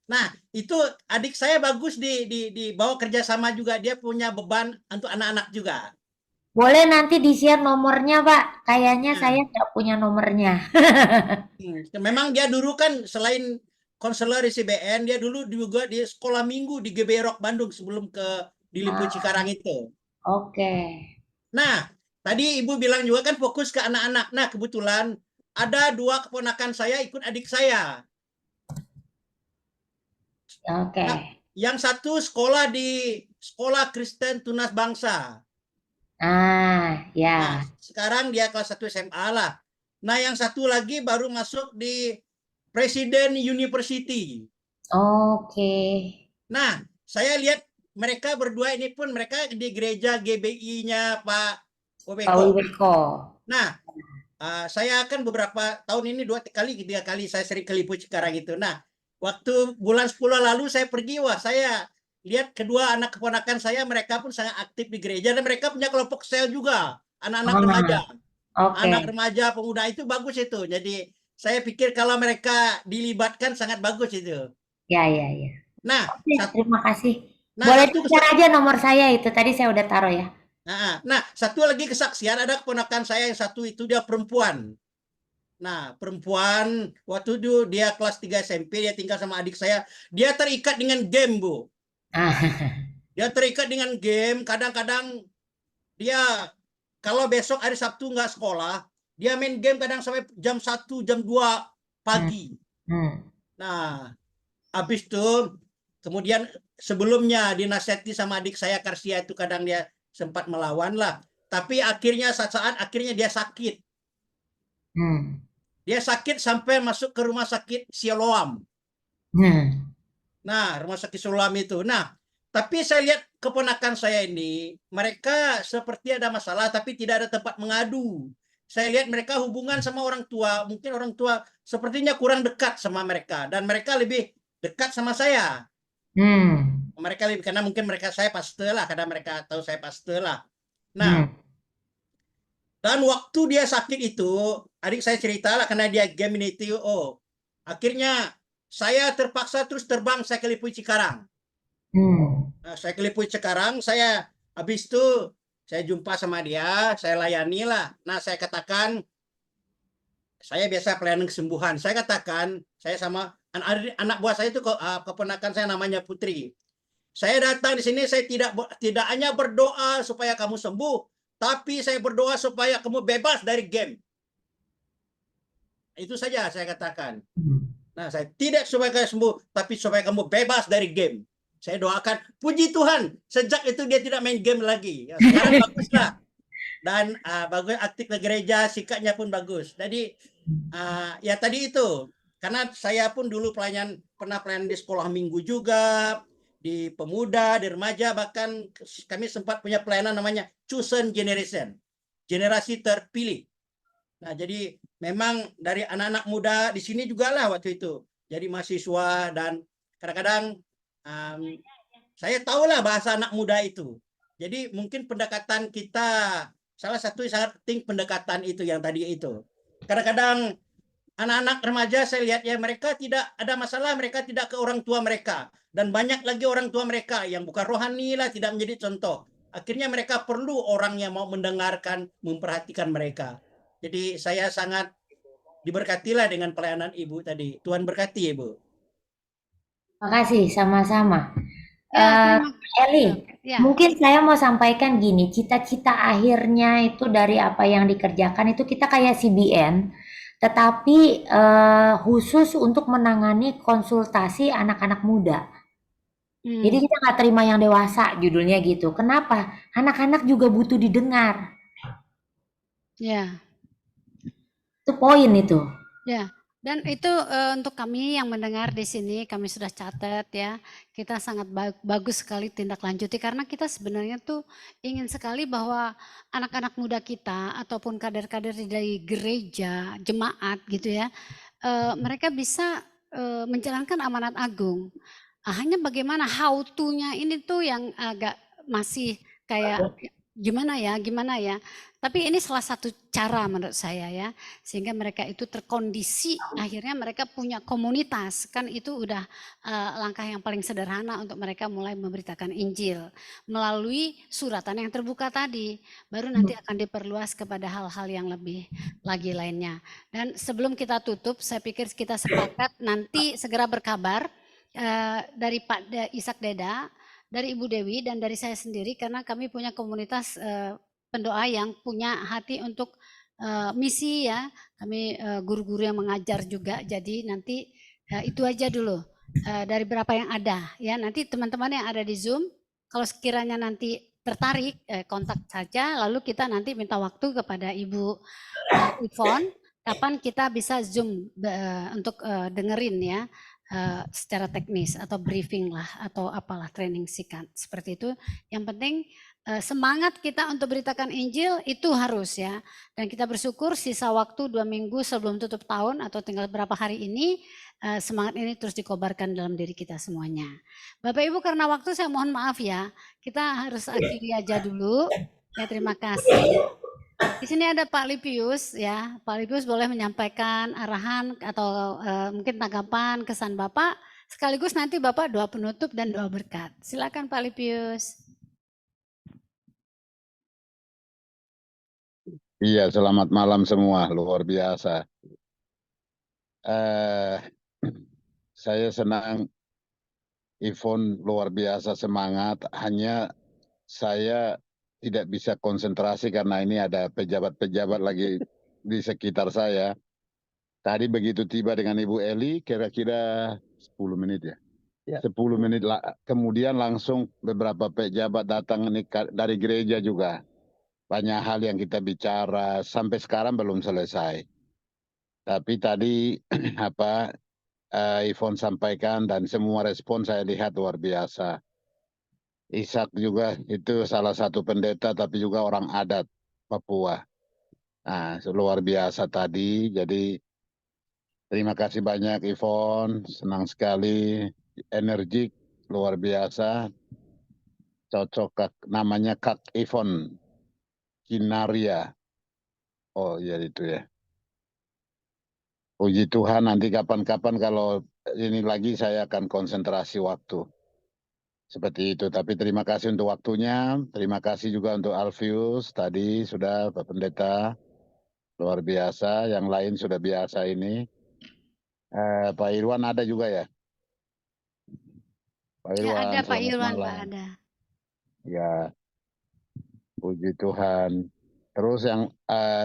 [SPEAKER 6] Nah, itu adik saya bagus dibawa kerjasama juga. Dia punya beban untuk anak-anak juga.
[SPEAKER 2] Boleh nanti di-share nomornya, Pak. Kayaknya saya nggak punya nomornya.
[SPEAKER 6] Memang dia dulu kan selain konselor di CBN, dia dulu juga di sekolah minggu di GB Rock Bandung sebelum di Lipo Cikarang itu.
[SPEAKER 2] Oke.
[SPEAKER 6] Nah, tadi Ibu bilang juga kan fokus ke anak-anak. Nah, kebetulan ada 2 keponakan saya ikut adik saya.
[SPEAKER 2] Oke.
[SPEAKER 6] Nah, yang satu sekolah di Sekolah Kristen Tunas Bangsa.
[SPEAKER 2] Ya.
[SPEAKER 6] Nah, sekarang dia kelas 1 SMA lah. Nah, yang satu lagi baru masuk di Presiden University.
[SPEAKER 2] Oke.
[SPEAKER 6] Nah, saya lihat mereka berdua ini pun mereka di gereja GBI-nya Pak
[SPEAKER 2] Weko.
[SPEAKER 6] Nah, saya akan beberapa tahun ini 2-3 kali saya sering ke Lipo Cikarang itu. Nah, waktu bulan 10 lalu saya pergi, saya lihat kedua anak keponakan saya, mereka pun sangat aktif di gereja dan mereka punya kelompok sel juga, anak-anak remaja. Anak remaja pemuda itu bagus itu. Jadi saya pikir kalau mereka dilibatkan sangat bagus itu.
[SPEAKER 2] Ya.
[SPEAKER 6] Nah,
[SPEAKER 2] terima kasih. Boleh share aja nomor saya itu. Tadi saya udah taruh ya.
[SPEAKER 6] Nah, satu lagi kesaksian, ada keponakan saya yang satu itu dia perempuan. Nah, perempuan waktu itu dia kelas 3 SMP, dia tinggal sama adik saya. Dia terikat dengan game, Bu.
[SPEAKER 2] Ah,
[SPEAKER 6] Dia terikat dengan game, kadang-kadang dia kalau besok hari Sabtu nggak sekolah, dia main game kadang sampai jam 1, jam 2 pagi. Nah, habis itu kemudian sebelumnya dinasihati sama adik saya Karsia itu kadang dia sempat melawan lah. Tapi akhirnya saat akhirnya dia sakit. Dia sakit sampai masuk ke rumah sakit Siloam. Nah, rumah sakit Siloam itu. Nah, tapi saya lihat keponakan saya ini, mereka seperti ada masalah tapi tidak ada tempat mengadu. Saya lihat mereka hubungan sama orang tua, mungkin orang tua sepertinya kurang dekat sama mereka dan mereka lebih dekat sama saya. Mereka lebih karena mungkin saya pastor lah, karena mereka tahu saya pastor lah. Nah, dan waktu dia sakit itu, adik saya cerita lah karena dia game ini itu, akhirnya saya terpaksa terus terbang, saya ke Lipui Cikarang. Nah, saya ke Lipui Cikarang, saya habis itu saya jumpa sama dia, saya layani lah. Nah, saya katakan, saya biasa pelayanan kesembuhan. Saya katakan, saya sama anak buah saya itu keponakan saya namanya Putri. Saya datang di sini, saya tidak hanya berdoa supaya kamu sembuh, tapi saya berdoa supaya kamu bebas dari game. Itu saja saya katakan. Nah, saya tidak supaya kamu sembuh, tapi supaya kamu bebas dari game. Saya doakan, puji Tuhan, sejak itu dia tidak main game lagi. Ya, sekarang baguslah. Dan bagus, aktif ke gereja, sikapnya pun bagus. Jadi, ya tadi itu. Karena saya pun dulu pernah pelayanan di sekolah minggu juga, di pemuda, di remaja, bahkan kami sempat punya pelayanan namanya Chosen Generation, generasi terpilih. Nah, jadi memang dari anak-anak muda di sini juga lah waktu itu. Jadi mahasiswa dan kadang-kadang saya tahulah bahasa anak muda itu. Jadi mungkin pendekatan kita, salah satu yang sangat penting pendekatan itu yang tadi itu. Kadang-kadang anak-anak remaja saya lihat ya mereka tidak ada masalah, mereka tidak ke orang tua mereka. Dan banyak lagi orang tua mereka yang bukan rohani lah, tidak menjadi contoh. Akhirnya mereka perlu orang yang mau mendengarkan, memperhatikan mereka. Jadi saya sangat diberkatilah dengan pelayanan Ibu tadi. Tuhan berkati Ibu.
[SPEAKER 2] Makasih, sama-sama.
[SPEAKER 1] Ya,
[SPEAKER 2] Eli,
[SPEAKER 1] ya.
[SPEAKER 2] mungkin saya mau sampaikan gini, cita-cita akhirnya itu dari apa yang dikerjakan itu kita kayak CBN, tetapi khusus untuk menangani konsultasi anak-anak muda. Jadi kita nggak terima yang dewasa, judulnya gitu. Kenapa? Anak-anak juga butuh didengar.
[SPEAKER 1] Ya.
[SPEAKER 2] Itu poin itu.
[SPEAKER 1] Ya, dan itu untuk kami yang mendengar di sini, kami sudah catat ya, kita sangat bagus sekali tindak lanjuti karena kita sebenarnya tuh ingin sekali bahwa anak-anak muda kita ataupun kader-kader dari gereja, jemaat gitu ya, mereka bisa menjalankan amanat agung. Hanya bagaimana how to-nya ini tuh yang agak masih kayak gimana ya. Tapi ini salah satu cara menurut saya ya, sehingga mereka itu terkondisi, akhirnya mereka punya komunitas, kan itu udah langkah yang paling sederhana untuk mereka mulai memberitakan Injil melalui suratan yang terbuka tadi, baru nanti akan diperluas kepada hal-hal yang lebih lagi lainnya. Dan sebelum kita tutup, saya pikir kita sepakat nanti segera berkabar dari Pak Ishak Deda, dari Ibu Dewi dan dari saya sendiri karena kami punya komunitas pendoa yang punya hati untuk misi ya, kami guru-guru yang mengajar juga, jadi nanti itu aja dulu dari berapa yang ada ya, nanti teman-teman yang ada di Zoom kalau sekiranya nanti tertarik kontak saja, lalu kita nanti minta waktu kepada Ibu Yvonne kapan kita bisa Zoom untuk dengerin ya secara teknis atau briefing lah atau apalah training singkat seperti itu. Yang penting semangat kita untuk beritakan Injil itu harus ya. Dan kita bersyukur sisa waktu 2 minggu sebelum tutup tahun atau tinggal berapa hari ini semangat ini terus dikobarkan dalam diri kita semuanya. Bapak Ibu karena waktu saya mohon maaf ya. Kita harus akhiri aja dulu. Ya terima kasih. Di sini ada Pak Lipius ya. Pak Lipius boleh menyampaikan arahan atau mungkin tanggapan kesan Bapak. Sekaligus nanti Bapak doa penutup dan doa berkat. Silakan Pak Lipius.
[SPEAKER 7] Iya, selamat malam semua, luar biasa. Eh, saya senang, Yvonne luar biasa semangat, hanya saya tidak bisa konsentrasi karena ini ada pejabat-pejabat lagi di sekitar saya. Tadi begitu tiba dengan Ibu Eli, kira-kira 10 menit ya. 10 menit kemudian langsung beberapa pejabat datang dari gereja juga. Banyak hal yang kita bicara, sampai sekarang belum selesai. Tapi tadi apa Yvonne sampaikan dan semua respon saya lihat luar biasa. Ishak juga itu salah satu pendeta tapi juga orang adat Papua. Nah, luar biasa tadi. Jadi terima kasih banyak Yvonne, senang sekali, energik, luar biasa. Cocok namanya Kak Yvonne Kinaria. Oh iya itu ya. Puji Tuhan, nanti kapan-kapan kalau ini lagi saya akan konsentrasi waktu. Seperti itu, tapi terima kasih untuk waktunya. Terima kasih juga untuk Alfius, tadi sudah Pak Pendeta, luar biasa. Yang lain sudah biasa ini. Pak Irwan ada juga ya? Pak
[SPEAKER 1] Ya
[SPEAKER 7] Irwan,
[SPEAKER 1] ada Pak
[SPEAKER 7] selamat
[SPEAKER 1] Irwan,
[SPEAKER 7] malam.
[SPEAKER 1] Pak ada.
[SPEAKER 7] Ya, puji Tuhan. Terus yang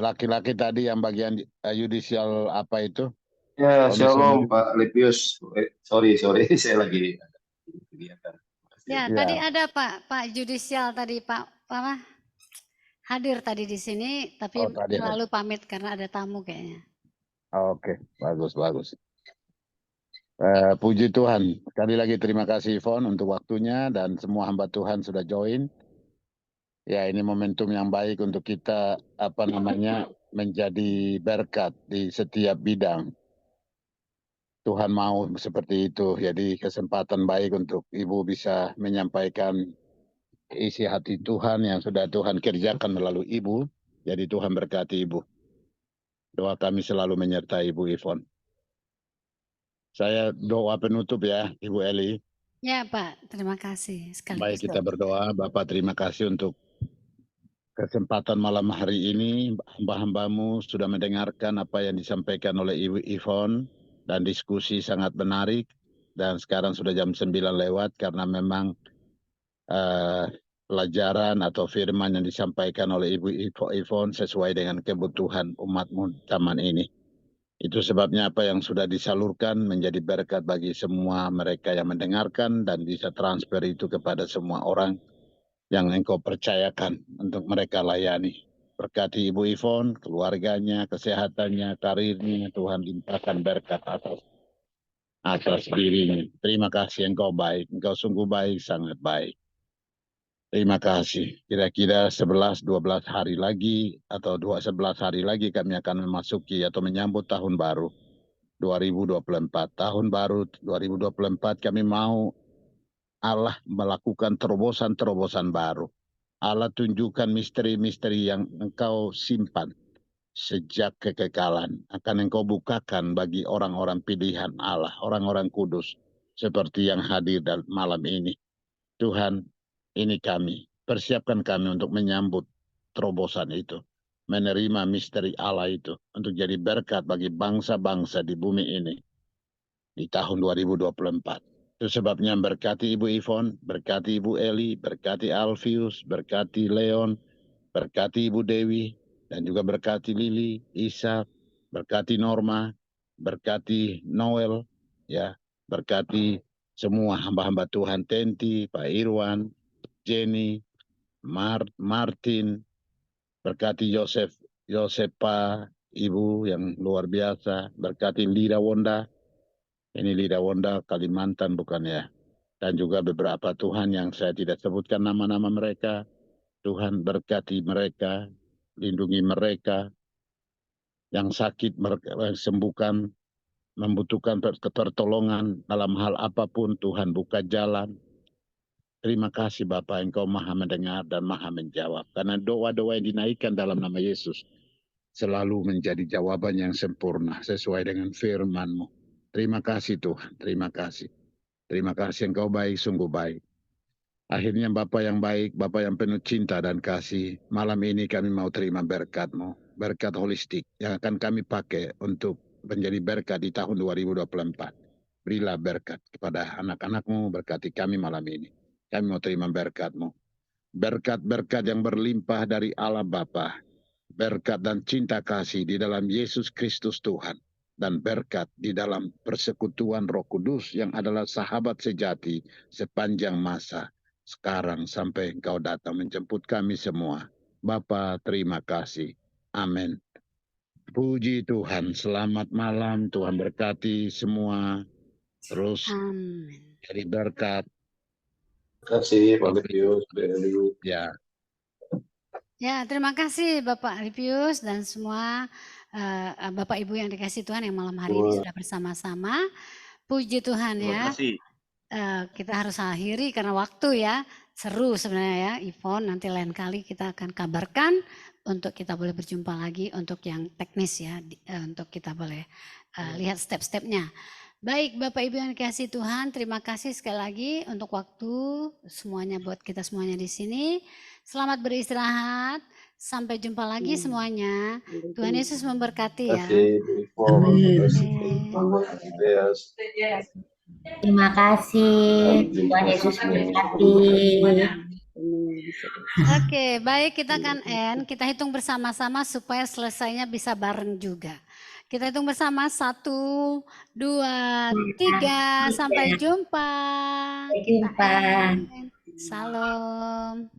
[SPEAKER 7] laki-laki tadi yang bagian judicial apa itu?
[SPEAKER 8] Ya,
[SPEAKER 7] Komisioner.
[SPEAKER 8] shalom Pak Lepius. Sorry, saya lagi ada kegiatan.
[SPEAKER 1] Ya,
[SPEAKER 7] Ya.
[SPEAKER 1] tadi ada Pak Judicial tadi Pak hadir tadi di sini, tapi
[SPEAKER 7] tadi
[SPEAKER 1] lalu pamit karena ada tamu kayaknya.
[SPEAKER 7] Oke, bagus. Puji Tuhan. Sekali lagi terima kasih Yvonne untuk waktunya dan semua hamba Tuhan sudah join. Ya, ini momentum yang baik untuk kita menjadi berkat di setiap bidang. Tuhan mau seperti itu. Jadi kesempatan baik untuk Ibu bisa menyampaikan isi hati Tuhan yang sudah Tuhan kerjakan melalui Ibu. Jadi Tuhan berkati Ibu. Doa kami selalu menyertai Ibu Yvonne. Saya doa penutup ya, Ibu Eli.
[SPEAKER 1] Ya Pak, terima kasih sekali.
[SPEAKER 7] Baik, kita berdoa. Bapak terima kasih untuk kesempatan malam hari ini. Hamba-hambamu sudah mendengarkan apa yang disampaikan oleh Ibu Yvonne dan diskusi sangat menarik. Dan sekarang sudah jam 9 lewat karena memang pelajaran atau firman yang disampaikan oleh Ibu Yvonne sesuai dengan kebutuhan umatmu zaman ini. Itu sebabnya apa yang sudah disalurkan menjadi berkat bagi semua mereka yang mendengarkan dan bisa transfer itu kepada semua orang yang engkau percayakan untuk mereka layani. Berkati Ibu Yvonne, keluarganya, kesehatannya, karirnya, Tuhan limpahkan berkat atas dirinya. Terima kasih, engkau baik, engkau sungguh baik, sangat baik. Terima kasih. Kira-kira 11-12 hari lagi atau 11 hari lagi kami akan memasuki atau menyambut tahun baru 2024. Tahun baru 2024 kami mau Allah melakukan terobosan-terobosan baru. Allah tunjukkan misteri-misteri yang engkau simpan sejak kekekalan. Akan engkau bukakan bagi orang-orang pilihan Allah, orang-orang kudus seperti yang hadir dalam malam ini. Tuhan, ini kami, persiapkan kami untuk menyambut terobosan itu, menerima misteri Allah itu, untuk jadi berkat bagi bangsa-bangsa di bumi ini di tahun 2024. Itu sebabnya berkati Ibu Yvonne, berkati Ibu Eli, berkati Alfius, berkati Leon, berkati Ibu Dewi, dan juga berkati Lili, Isa, berkati Norma, berkati Noel, ya, berkati semua hamba-hamba Tuhan, Tenti, Pak Irwan, Jenny, Martin, berkati Josepa, Ibu yang luar biasa, berkati Lida Wonda, ini Lida Wonda Kalimantan bukan ya, dan juga beberapa Tuhan yang saya tidak sebutkan nama-nama mereka. Tuhan berkati mereka, lindungi mereka, yang sakit sembuhkan, membutuhkan pertolongan dalam hal apapun, Tuhan buka jalan. Terima kasih Bapak, Engkau maha mendengar dan maha menjawab. Karena doa-doa yang dinaikkan dalam nama Yesus selalu menjadi jawaban yang sempurna sesuai dengan firman-Mu. Terima kasih Tuhan, terima kasih. Terima kasih Engkau baik, sungguh baik. Akhirnya Bapak yang baik, Bapak yang penuh cinta dan kasih, malam ini kami mau terima berkat-Mu. berkat holistik yang akan kami pakai untuk menjadi berkat di tahun 2024. Berilah berkat kepada anak-anak-Mu, berkati kami malam ini. Kami mau terima berkat-Mu. Berkat-berkat yang berlimpah dari Allah Bapa, berkat dan cinta kasih di dalam Yesus Kristus Tuhan, dan berkat di dalam persekutuan Roh Kudus yang adalah sahabat sejati sepanjang masa, sekarang sampai Engkau datang menjemput kami semua. Bapa, terima kasih. Amin. Puji Tuhan, selamat malam, Tuhan berkati semua, terus
[SPEAKER 1] Amin.
[SPEAKER 7] jadi berkat.
[SPEAKER 8] Terima kasih Pak Lipius,
[SPEAKER 7] Ya,
[SPEAKER 1] Ya, terima kasih Bapak Lipius dan semua Bapak Ibu yang dikasih Tuhan yang malam hari ini sudah bersama-sama. Puji Tuhan ya.
[SPEAKER 5] Terima kasih.
[SPEAKER 1] Kita harus akhiri karena waktu ya. Seru sebenarnya ya, Ivon. Nanti lain kali kita akan kabarkan untuk kita boleh berjumpa lagi untuk yang teknis ya, untuk kita boleh lihat step-stepnya. Baik Bapak Ibu yang dikasih Tuhan, terima kasih sekali lagi untuk waktu semuanya buat kita semuanya di sini. Selamat beristirahat. Sampai jumpa lagi semuanya. Tuhan Yesus memberkati ya.
[SPEAKER 2] Terima kasih. Tuhan Yesus memberkati.
[SPEAKER 1] Oke, baik kita akan end. Kita hitung bersama-sama supaya selesainya bisa bareng juga. Kita hitung bersama 1, 2, 3. Sampai jumpa.
[SPEAKER 2] Sampai jumpa.
[SPEAKER 1] Salam.